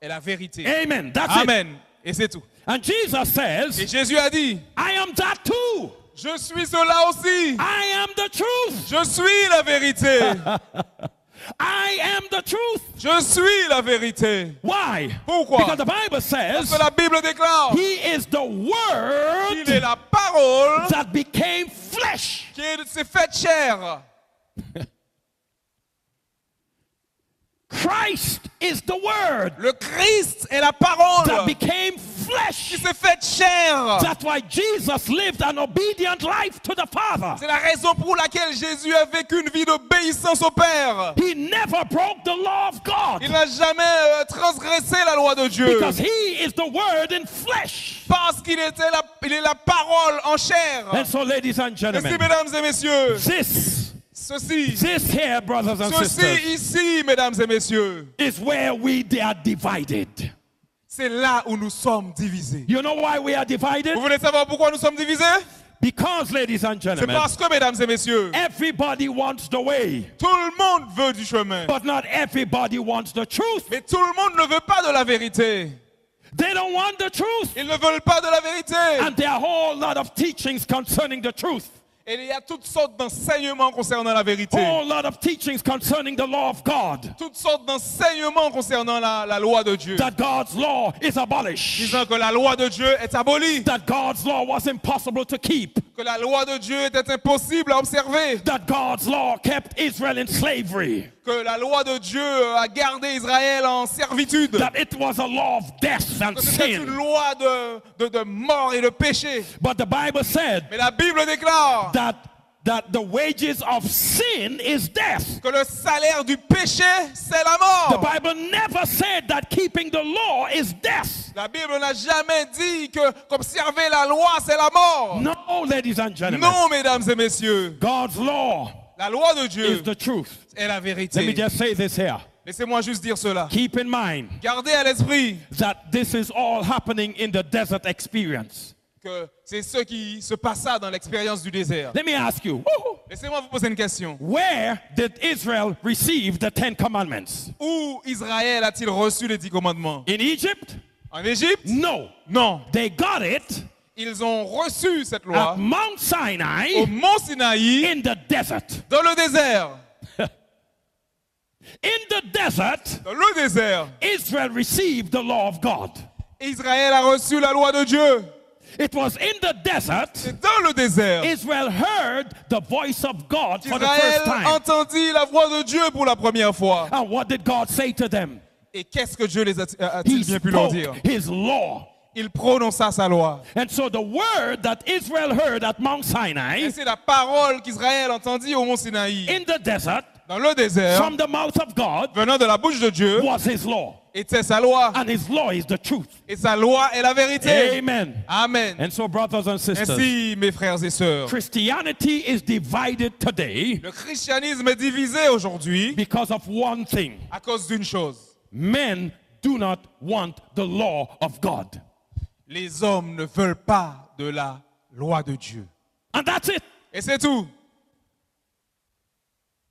est la vérité. Amen. That's Amen. Et c'est tout. it. And Jesus says, Et Jésus a dit, I am that too. je suis cela aussi. I am the truth. Je suis la vérité. I am the truth. Je suis la vérité. Why? Pourquoi? Because the Bible Parce says que la Bible déclare he is the qu'il word est la parole that became flesh. qui s'est faite chair. Christ is the word Le Christ est la parole that became qui flesh. s'est faite chair. That's why Jesus lived an obedient life to the Father. C'est la raison pour laquelle Jésus a vécu une vie d'obéissance au Père. He never broke the law of God Il n'a jamais transgressé la loi de Dieu. because he is the word in flesh. Parce qu'il il est la parole en chair. And so, ladies and Merci, gentlemen, mesdames et messieurs. this Ceci here, brothers and sisters, ici, mesdames et messieurs, is where we are divided. c'est là où nous sommes divisés. You know why we are divided? Vous voulez savoir pourquoi nous sommes divisés? Because, ladies and C'est gentlemen, parce que, mesdames et messieurs, everybody wants the way, tout le monde veut du chemin. but not everybody wants the truth. Mais tout le monde ne veut pas de la vérité. They don't want the truth. Ils ne veulent pas de la vérité. And there are a whole lot of teachings concerning the truth. Et il y a toutes sortes d'enseignements concernant la vérité. Whole lot of teachings concerning the law of God. Toutes sortes d'enseignements concernant la loi de Dieu. That God's law is abolished. Disant que la loi de Dieu est abolie. That God's law was impossible to keep. Que la loi de Dieu était impossible à observer. That God's law kept Israel in slavery. Que la loi de Dieu a gardé Israël en servitude. That it was a law of death and Que c'était une sin. loi de mort et de péché. But the Bible said Mais la Bible déclare that the wages of sin is death. que le salaire du péché, c'est la The mort. Bible never said that keeping the law is death. La Bible n'a jamais dit que qu'observer la loi, c'est la mort. No, ladies and gentlemen. Non, mesdames et messieurs. God's law La loi de is Dieu the truth. est la Let me vérité. just say this here. Laissez-moi juste dire cela. Keep in mind Gardez à l'esprit that this is all happening in the desert experience. que c'est ce qui se passa dans l'expérience du désert. Let me ask you, Laissez-moi vous poser une question. where did Israel receive the 10 commandments? Où Israël a-t-il reçu les 10 commandements? In Egypt? En Égypte? No. Non. They got it Ils ont reçu cette loi at Mount au Sinai mont Sinaï in the desert. dans le désert. In the desert, Dans le désert, Israel received the law of God. Israël a reçu la loi de Dieu. It was in the desert C'est dans le désert Israel heard the voice of God for the qu'Israël first time. entendit la voix de Dieu pour la première fois. And what did God say to them? Et qu'est-ce que Dieu He a-t-il bien pu leur spoke dire? his law. Il prononça sa loi. And so the word that Israel heard at Mount Et Sinai c'est la parole qu'Israël entendit au mont Sinaï. in the desert Dans le désert, from the mouth of God venant de la bouche de Dieu, was his law. était sa loi. And his law is the truth. Et sa loi est la vérité. Amen. Amen. And so, brothers and sisters, Ainsi, mes frères et sœurs, Christianity is divided today le christianisme est divisé aujourd'hui because of one thing. à cause d'une chose. Men do not want the law of God. Les hommes ne veulent pas de la loi de Dieu. And that's it. Et c'est tout.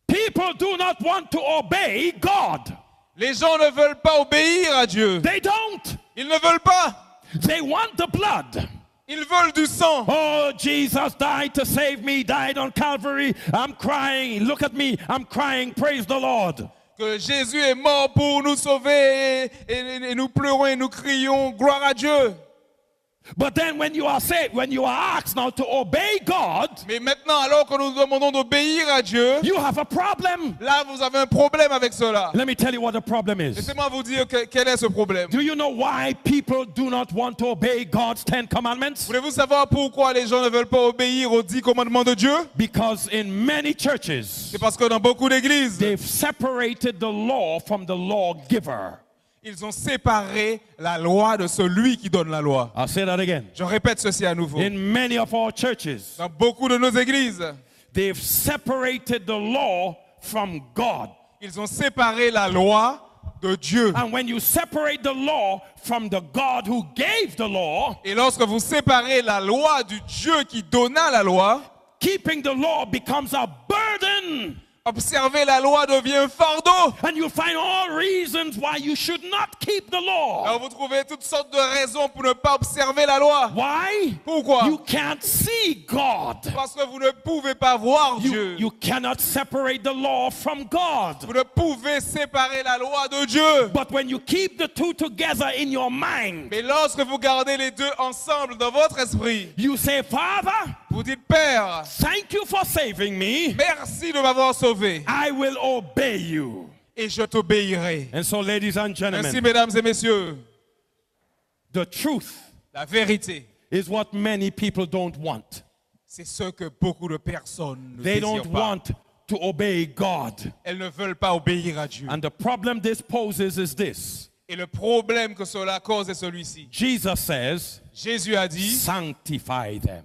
People do not want to obey God. Les gens ne veulent pas obéir à Dieu. They don't. Ils ne veulent pas. They want the blood. Ils veulent du sang. Oh, Jesus died to save me, died on Calvary. I'm crying. Look at me. I'm crying. Praise the Lord. Que Jésus est mort pour nous sauver et nous pleurons et nous crions gloire à Dieu. But then when you are asked now to obey God, Mais maintenant, alors que nous demandons d'obéir à Dieu, you have a problem. là, vous avez un problème avec cela. Let me tell you what the problem is. Laissez-moi vous dire quel est ce problème. Do you know why people do not want to obey God's 10 commandments? Voulez-vous savoir pourquoi les gens ne veulent pas obéir aux 10 commandements de Dieu? Because in many churches, C'est parce que dans beaucoup d'églises, they've separated the law from the lawgiver. ils ont séparé la loi de celui qui donne la loi. I'll say that again. Je répète ceci à nouveau. In many of our churches, Dans beaucoup de nos églises, they've separated the law from God. ils ont séparé la loi de Dieu. And when you separate the law from the God who gave the law, Et lorsque vous séparez la loi du Dieu qui donna la loi, keeping the law becomes a burden. observer la loi devient un fardeau. And you find all reasons why you should not keep the law. Alors vous trouvez toutes sortes de raisons pour ne pas observer la loi. Why? Pourquoi? You can't see God. Parce que vous ne pouvez pas voir Dieu. You cannot separate the law from God. Vous ne pouvez séparer la loi de Dieu. But when you keep the two together in your mind, Mais lorsque vous gardez les deux ensemble dans votre esprit, you say, Father, vous dites, Père, thank you for saving me. merci de m'avoir sauvé. I will obey you. Et je t'obéirai. And so, ladies and Ainsi, gentlemen, mesdames et messieurs, the truth la vérité, is what many people don't want. c'est ce que beaucoup de personnes ne They désirent don't pas. want to obey God. Elles ne veulent pas obéir à Dieu. And the problem this poses is this. Et le problème que cela cause est celui-ci. Jesus says, Jésus a dit, sanctify them.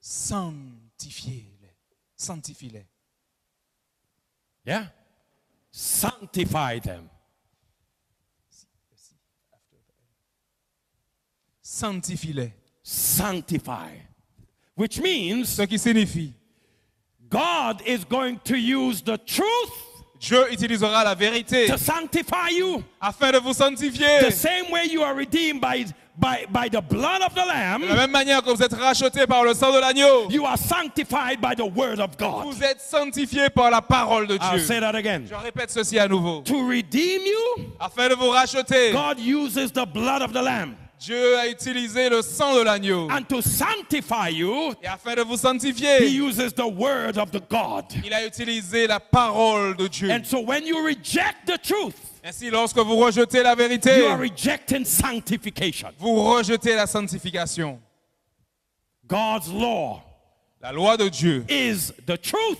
sanctifiez-les. Sanctifie-les. Yeah? Sanctify them. Sanctifie-les. Sanctify. Which means Ce qui signifie, God is going to use the truth Dieu utilisera la vérité to sanctify you. afin de vous sanctifier. The same way you are redeemed by the blood of the De la Lamb, même manière que vous êtes rachetés par le sang de l'agneau, you are sanctified by the word of God. vous êtes sanctifiés par la parole de I'll say Dieu. that again. Je répète ceci à nouveau. To redeem you, Afin de vous racheter, God uses the blood of the Lamb. Dieu a utilisé le sang de l'agneau. And to sanctify you, Et afin de vous He sanctifier, uses the word of the God. il a utilisé la parole de Dieu. And so when you reject the truth, Ainsi, lorsque vous rejetez la you vérité, are rejecting sanctification. vous rejetez la sanctification. God's law La loi de Dieu is the truth.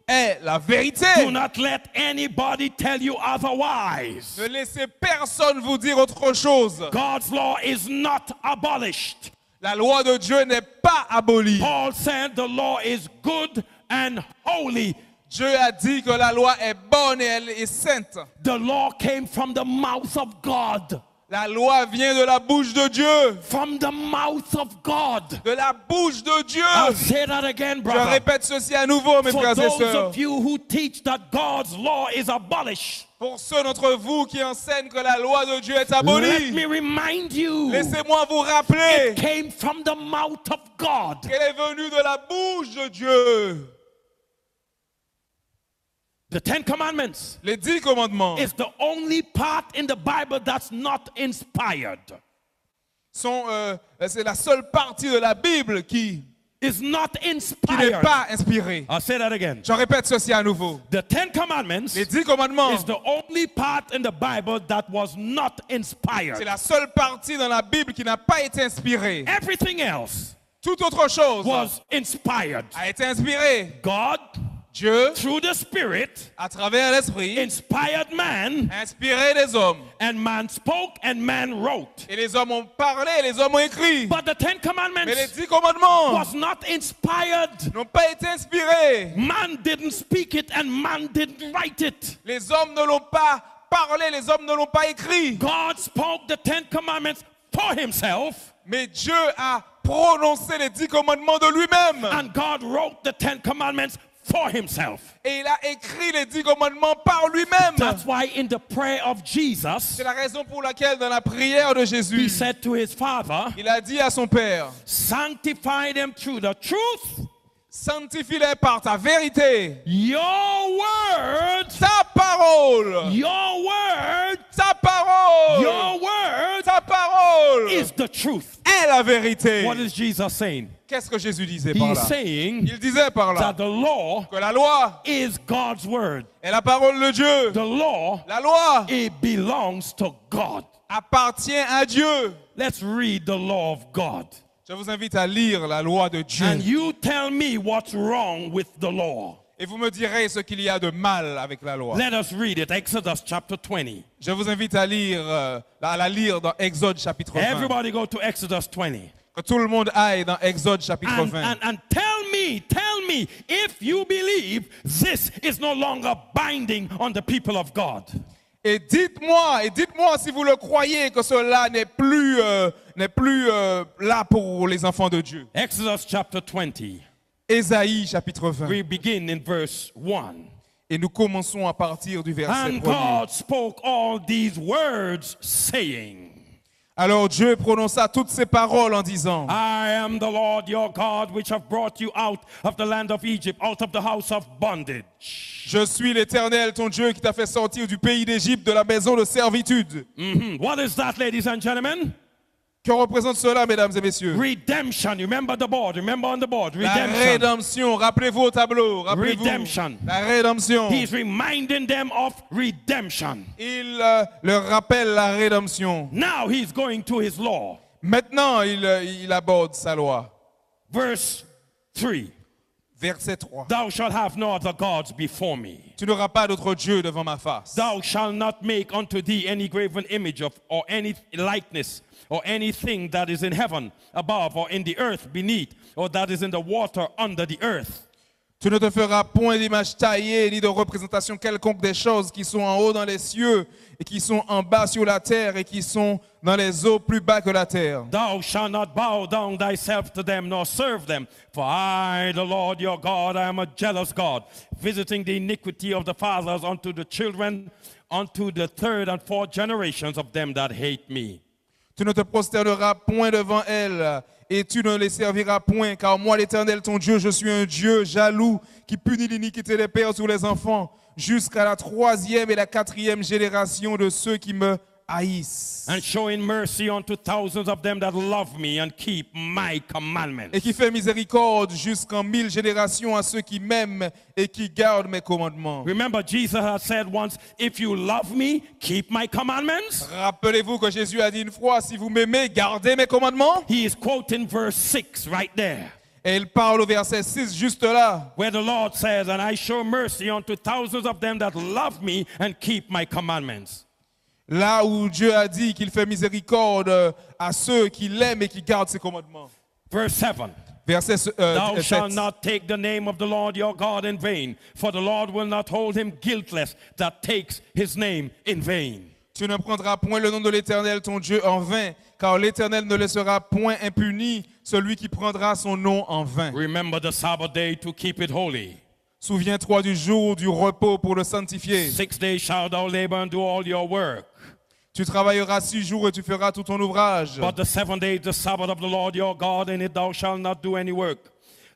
est la vérité. Do not let anybody tell you otherwise. Ne laissez personne vous dire autre chose. God's law is not abolished. La loi de Dieu n'est pas abolie. Paul said the law is good and holy. Dieu a dit que la loi est bonne et elle est sainte. The law came from the mouth of God. La loi vient de la bouche de Dieu. From the mouth of God. De la bouche de Dieu. I'll say that again, Je brother. répète ceci à nouveau, mes For frères et those sœurs. of you who teach that God's law is abolished, Pour ceux d'entre vous qui enseignent que la loi de Dieu est let abolie, me remind you, laissez-moi vous rappeler it came from the mouth of God. qu'elle est venue de la bouche de Dieu. The 10 Commandments Les 10 commandements is the only part in the Bible that's not inspired. C'est la seule partie de la Bible qui Is not n'est inspired. pas inspirée. I'll say that again. Je répète ceci à nouveau. The 10 Commandments Les 10 commandements, is the only part in the Bible that was not c'est inspired. la seule partie dans la Bible qui n'a pas été inspirée. Everything else Toute autre chose was inspired. a été inspirée. God, Dieu, through the Spirit, à travers l'Esprit, inspired man, a inspiré les hommes. and man spoke and man wrote. Et les hommes ont parlé, les hommes ont écrit. But the 10 Mais les Commandments 10 commandements was not inspired. n'ont pas été inspirés. Man didn't speak it and man didn't write it. Les hommes ne l'ont pas parlé, les hommes ne l'ont pas écrit. God spoke the 10 Commandments for himself, Mais Dieu a prononcé les 10 commandements de lui-même. and God wrote the 10 Commandments for himself. Et il a écrit les 10 commandements par lui-même. That's why in the prayer of Jesus, C'est la raison pour laquelle dans la prière de he Jésus, said to his Father, il a dit à son Père, sanctify them through the truth. Sanctifie-les par ta vérité. Your word, Ta parole. your word, Ta parole. your word Ta parole is the truth. est la vérité. What is Jesus saying? Qu'est-ce que Jésus disait par He's là? saying Il disait par là that the law que la loi is God's word. est la parole de Dieu. The law, La loi it belongs to God. appartient à Dieu. Let's read the law of God. Je vous invite à lire la loi de Dieu. And you tell me what's wrong with the law. Et vous me direz ce qu'il y a de mal avec la loi. Let us read it. Exodus chapter 20. Je vous invite à la lire dans Exode chapitre 20. Everybody go to Exodus 20. Que tout le monde aille dans Exode chapitre 20. And tell me if you believe this is no longer binding on the people of God. Et dites-moi si vous le croyez que cela n'est plus là pour les enfants de Dieu. Exodus chapter 20. Ésaïe chapitre 20. We begin in verse 1. Et nous commençons à partir du verset And 1er. God spoke all these words, saying, Alors Dieu prononça toutes ces paroles en disant, I am the Lord your God, which have brought you out of the land of Egypt, out of the house of bondage. Je suis l'Éternel, ton Dieu, qui t'a fait sortir du pays d'Égypte, de la maison de servitude. What is that, ladies and gentlemen? Que représente cela, mesdames et messieurs? Redemption. You remember the board. Remember on the board. La Redemption. rédemption. Rappelez-vous au tableau. Rappelez-vous. Redemption. La rédemption. He's reminding them of redemption. Il leur rappelle la rédemption. Now he's going to his law. Maintenant, il aborde sa loi. Verse 3. Verset 3. Thou shalt have no other gods before me. Tu n'auras pas d'autre Dieu devant ma face. Thou shalt not make unto thee any graven image of, or any likeness, or anything that is in heaven above, or in the earth beneath, or that is in the water under the earth. Tu ne te feras point d'image taillée, ni de représentation quelconque des choses qui sont en haut dans les cieux, et qui sont en bas sur la terre, et qui sont dans les eaux plus bas que la terre. Thou shalt not bow down thyself to them, nor serve them. For I, the Lord your God, I am a jealous God, visiting the iniquity of the fathers unto the children, unto the third and fourth generations of them that hate me. Tu ne te prosterneras point devant elles, et tu ne les serviras point, car moi, l'Éternel, ton Dieu, je suis un Dieu jaloux, qui punit l'iniquité des pères sur les enfants, jusqu'à la 3e et la 4e génération de ceux qui me haïssent. And showing mercy unto thousands of them that love me and keep my commandments. Et qui fait miséricorde jusqu'en 1000 générations à ceux qui m'aiment et qui gardent mes commandements. Remember, Jesus had said once, if you love me, keep my commandments. Rappelez-vous que Jésus a dit une fois, si vous m'aimez, gardez mes commandements. He is quoting verse 6 right there, Et il parle au verset 6 juste là, where the Lord says, and I show mercy unto thousands of them that love me and keep my commandments. là où Dieu a dit qu'il fait miséricorde à ceux qui l'aiment et qui gardent ses commandements. Verse 7. Verset Thou 7. shalt not take the name of the Lord your God in vain, for the Lord will not hold him guiltless that takes his name in vain. Tu ne prendras point le nom de l'Éternel ton Dieu en vain, car l'Éternel ne laissera point impuni celui qui prendra son nom en vain. Remember the Sabbath day to keep it holy. Souviens-toi du jour du repos pour le sanctifier. 6 days shalt thou labor and do all your work. Tu travailleras 6 jours et tu feras tout ton ouvrage. But the 7th day is the Sabbath of the Lord your God, in it thou shalt not do any work.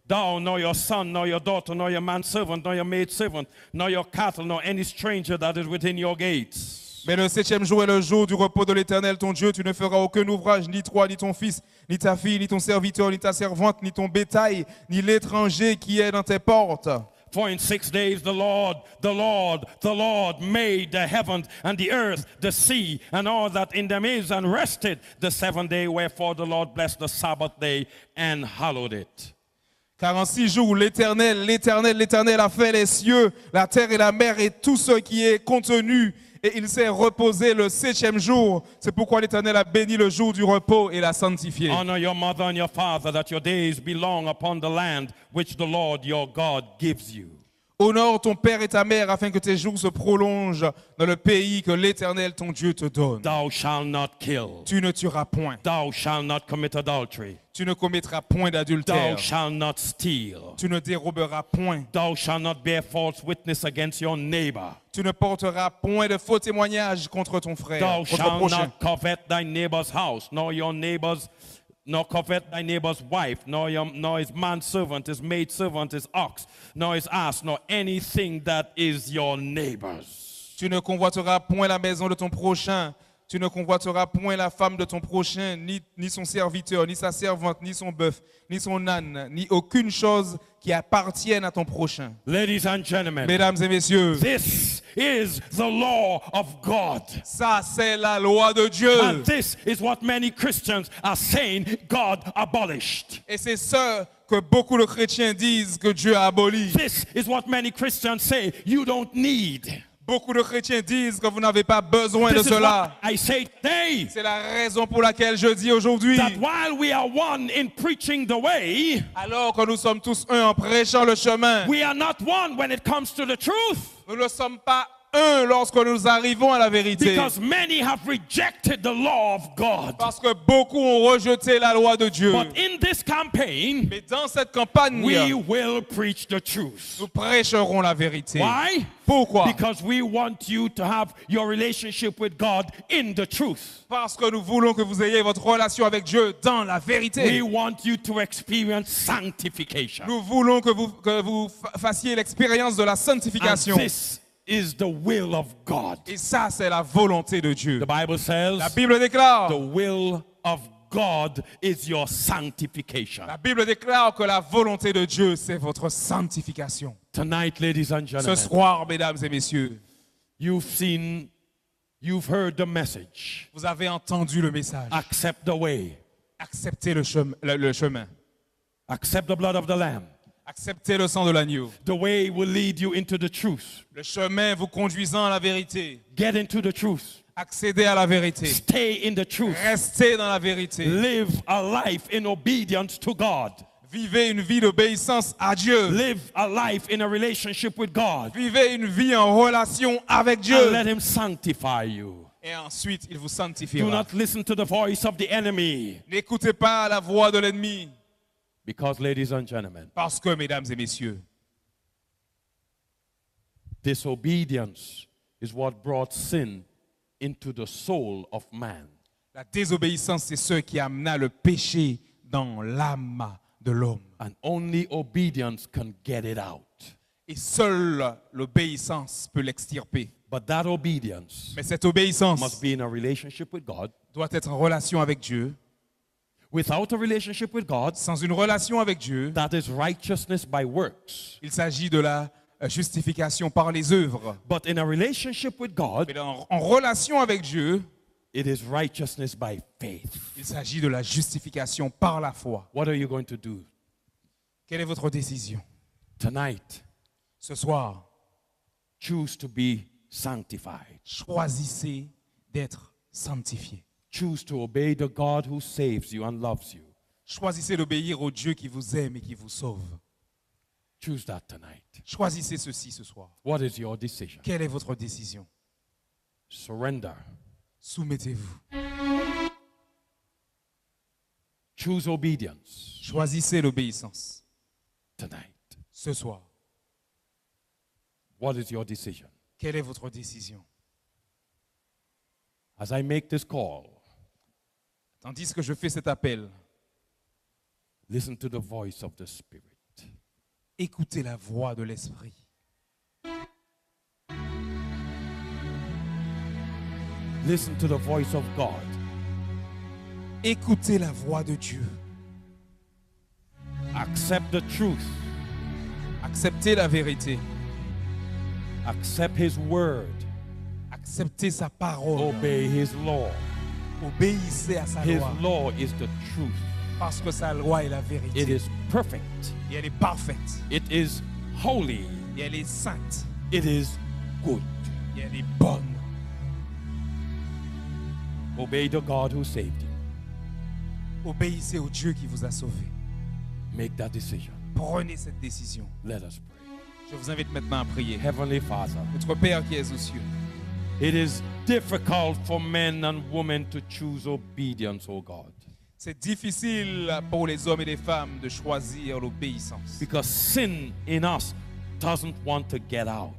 Thou, nor your son, nor your daughter, nor your manservant, nor your maidservant, nor your cattle, nor any stranger that is within your gates. Mais le 7e jour est le jour du repos de l'Éternel ton Dieu. Tu ne feras aucun ouvrage, ni toi, ni ton fils, ni ta fille, ni ton serviteur, ni ta servante, ni ton bétail, ni l'étranger qui est dans tes portes. For in 6 days the Lord made the heavens and the earth, the sea, and all that in them is, and rested the 7th day. Wherefore the Lord blessed the Sabbath day and hallowed it. Car en 6 jours, l'Éternel a fait les cieux, la terre et la mer et tout ce qui est contenu. Et il s'est reposé le 7e jour. C'est pourquoi l'Éternel a béni le jour du repos et l'a sanctifié. Honor your mother and your father, that your days be long upon the land which the Lord your God gives you. Honore ton père et ta mère afin que tes jours se prolongent dans le pays que l'Éternel ton Dieu te donne. Thou shalt not kill. Tu ne tueras point. Thou shalt not commit adultery. Tu ne commettras point d'adultère. Thou shalt not steal. Tu ne déroberas point. Thou shalt not bear false witness against your neighbor. Tu ne porteras point de faux témoignages contre ton frère, Thou contre ton shalt prochain. not covet thy neighbor's house, nor your neighbor's nor covet thy neighbor's wife, nor his manservant, his maidservant, his ox, nor his ass, nor anything that is your neighbor's. Tu ne convoiteras point la maison de ton prochain. Tu ne convoiteras point la femme de ton prochain, ni son serviteur, ni sa servante, ni son bœuf, ni son âne, ni aucune chose qui appartienne à ton prochain. Ladies and gentlemen, Mesdames et messieurs, this is the law of God. ça c'est la loi de Dieu. And this is what many Christians are saying God abolished. Et c'est ce que beaucoup de chrétiens disent que Dieu a aboli. This is what many Christians say you don't need. Beaucoup de chrétiens disent que vous n'avez pas besoin de This is cela. what I say today. C'est la raison pour laquelle je dis aujourd'hui, That while we are one in preaching the way, alors que nous sommes tous un en prêchant le chemin, we are not one when it comes to the truth. nous ne sommes pas un lorsque nous arrivons à la vérité. Because many have rejected the law of God. Parce que beaucoup ont rejeté la loi de Dieu. But in this campaign, Mais dans cette campagne, we will preach the truth. nous prêcherons la vérité. Why? Pourquoi? Because we want you to have your relationship with God in the truth. Parce que nous voulons que vous ayez votre relation avec Dieu dans la We vérité. want you to experience sanctification. Nous voulons que vous fassiez l'expérience de la And sanctification. this is the will of God. Et ça, c'est la volonté de Dieu. The Bible says La Bible déclare, the will of God is your sanctification. la Bible déclare que la volonté de Dieu, c'est votre sanctification. Tonight, ladies and Ce gentlemen, soir, mesdames et messieurs, you've heard the message. vous avez entendu le message. Accept the way. Acceptez le chemin. Accept the blood of the Lamb. Acceptez le sang de l'agneau. The way will lead you into the truth. Le chemin vous conduisant à la vérité. Get into the truth. Accédez à la vérité. Stay in the truth. Restez dans la vérité. Live a life in obedience to God. Vivez une vie d'obéissance à Dieu. Live a life in a relationship with God. Vivez une vie en relation avec And Dieu. let Him sanctify you. Et ensuite, il vous Do sanctifiera. not listen to the voice of the enemy. N'écoutez pas la voix de l'ennemi. Because, ladies and gentlemen, Parce que, mesdames et messieurs, disobedience is what brought sin into the soul of man. la désobéissance, c'est ce qui amena le péché dans l'âme de l'homme. And only obedience can get it out. Et seule l'obéissance peut l'extirper. But that obedience Mais cette obéissance must be in a relationship with God. doit être en relation avec Dieu. Without a relationship with God, Sans une relation avec Dieu, that is righteousness by works. il s'agit de la justification par les œuvres. But in a relationship with God, Mais en relation avec Dieu, it is righteousness by faith. il s'agit de la justification par la foi. What are you going to do Quelle est votre décision? tonight? Ce soir, Choose to be sanctified. choisissez d'être sanctifié. Choose to obey the God who saves you and loves you. Choisissez d'obéir au Dieu qui vous aime et qui vous sauve. Choose that tonight. Choisissez ceci ce soir. What is your decision? Quelle est votre décision? Surrender. Soumettez-vous. Choose obedience Choisissez l'obéissance tonight. ce soir. What is your decision? Quelle est votre décision? As I make this call, Tandis que je fais cet appel, listen to the voice of the Spirit. écoutez la voix de l'Esprit. Listen to the voice of God. Écoutez la voix de Dieu. Accept the truth. Acceptez la vérité. Accept His word. Acceptez sa parole. Obey His law. Obéissez à sa His loi. law is the truth. Parce que sa loi est la vérité. It is perfect. Et elle est parfaite. It is holy. Et elle est sainte. It is good. Et elle est bonne. Obey the God who saved you. Obéissez au Dieu qui vous a sauvé. Make that decision. Prenez cette décision. Let us pray. Je vous invite maintenant à prier. Heavenly Father, Notre Père qui es aux cieux, it is difficult for men and women to choose obedience, O God, c'est difficile pour les hommes et les femmes de choisir l'obéissance. because sin in us doesn't want to get out.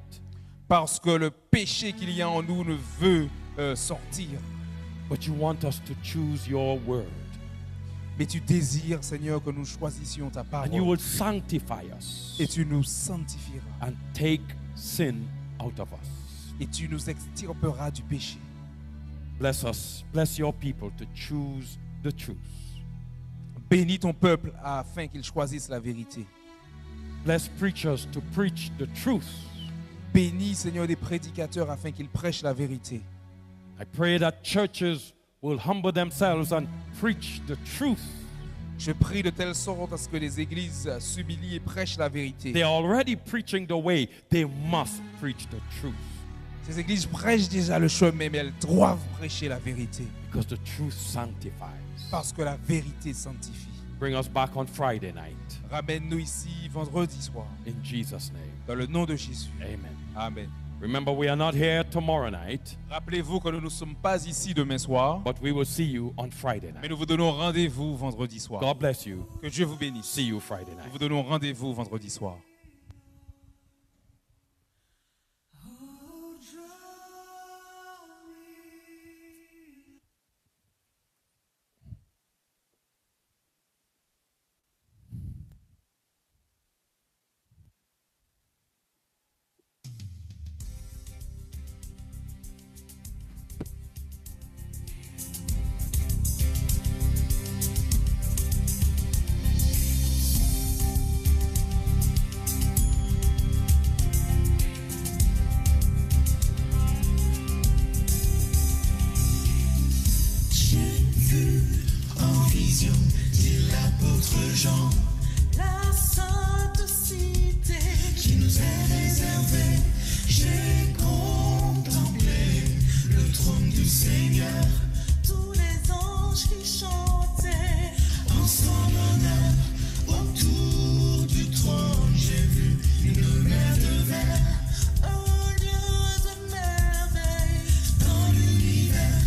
Parce que le péché qu'il y a en nous ne veut sortir. But you want us to choose your word. Mais tu désires, Seigneur, que nous choisissions ta and you parole. will sanctify us Et tu nous sanctifieras. and take sin out of us. Et tu nous extirperas du péché. Bless us, bless your people to choose the truth. Bénis ton peuple afin qu'il choisisse la vérité. Bless preachers to preach the truth. Bénis, Seigneur, des prédicateurs afin qu'ils prêchent la vérité. I pray that churches will humble themselves and preach the truth. Je prie de telle sorte à ce que les églises s'humilient et prêchent la vérité. They are already preaching the way. They must preach the truth Ces églises prêchent déjà le chemin, mais elles doivent prêcher la vérité. because the truth sanctifies. Parce que la vérité sanctifie. Bring us back on Friday night. Ramène-nous ici vendredi soir. In Jesus' name. Dans le nom de Jésus. Amen. Amen. Remember, we are not here tomorrow night, Rappelez-vous que nous ne sommes pas ici demain soir, but we will see you on Friday mais night. nous vous donnons rendez-vous vendredi soir. God bless you. Que Dieu vous bénisse. See you Friday Nous night. vous donnons rendez-vous vendredi soir. La sainte cité qui nous est réservée, j'ai contemplé le trône du Seigneur, tous les anges qui chantaient en son honneur, autour du trône j'ai vu une mer de verre, un lieu de merveille dans l'univers,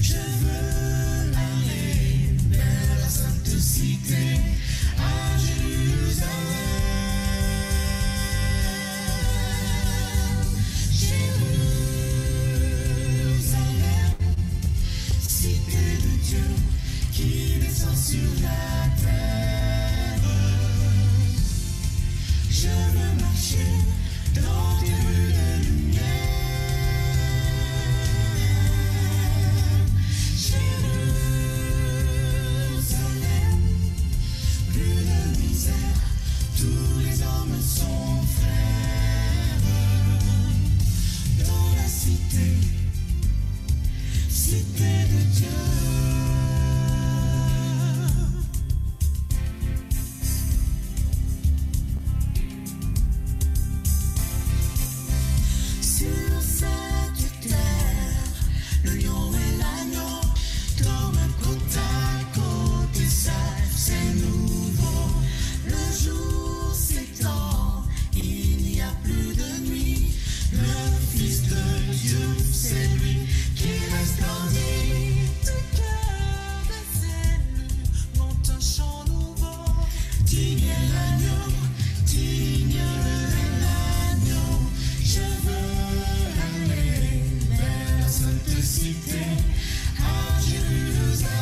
je veux aller vers la sainte cité. À Jérusalem, cité de Dieu qui descend sur la terre. Je veux marcher dans tes rues de lumière. Jérusalem, plus de misère, tous les hommes sont frères. Dans la cité, cité de Dieu. Sur cette terre, le lion et l'agneau dorment côte à côte et ça c'est nouveau. Le jour s'étend, il n'y a plus de nuit. Le Fils de Dieu, c'est lui qui resplendit. Du cœur des élus monte un chant nouveau. Digne est l'agneau, digne est l'agneau. Je veux aller vers la sainte cité à Jérusalem.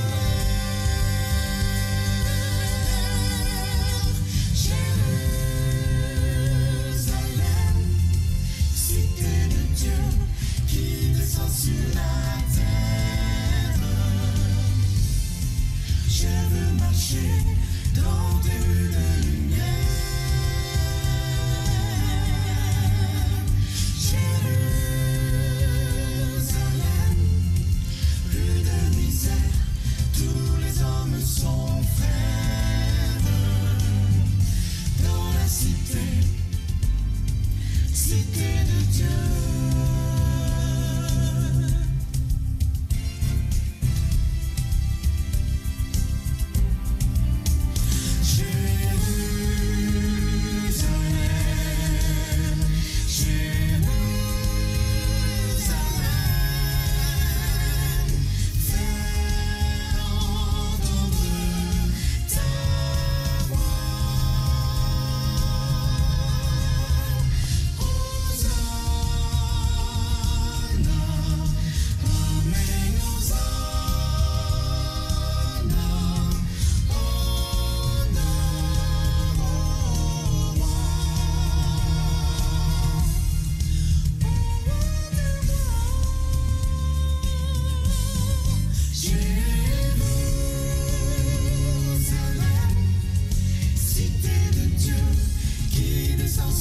Jérusalem, cité de Dieu qui descend sur la terre. Je veux marcher dans tes rues de lumière. Jérusalem, plus de misère, tous les hommes sont frères. Dans la cité, cité de Dieu. Jérusalem,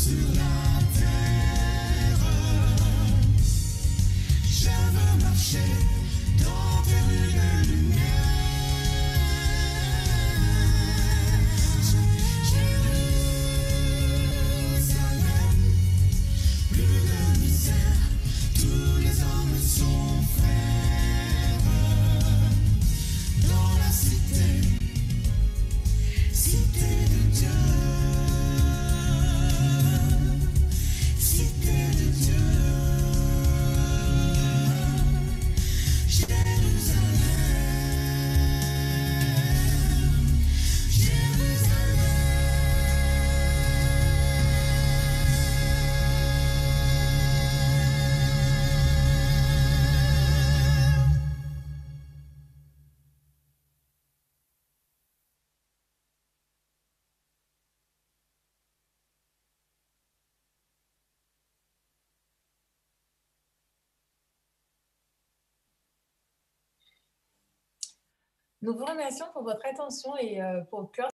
sur la terre. Je veux marcher dans tes rues de lumière. Jérusalem, plus de misère, tous les hommes sont frères. Dans la cité, cité de Dieu, cité de Dieu. Nous vous remercions pour votre attention et pour clore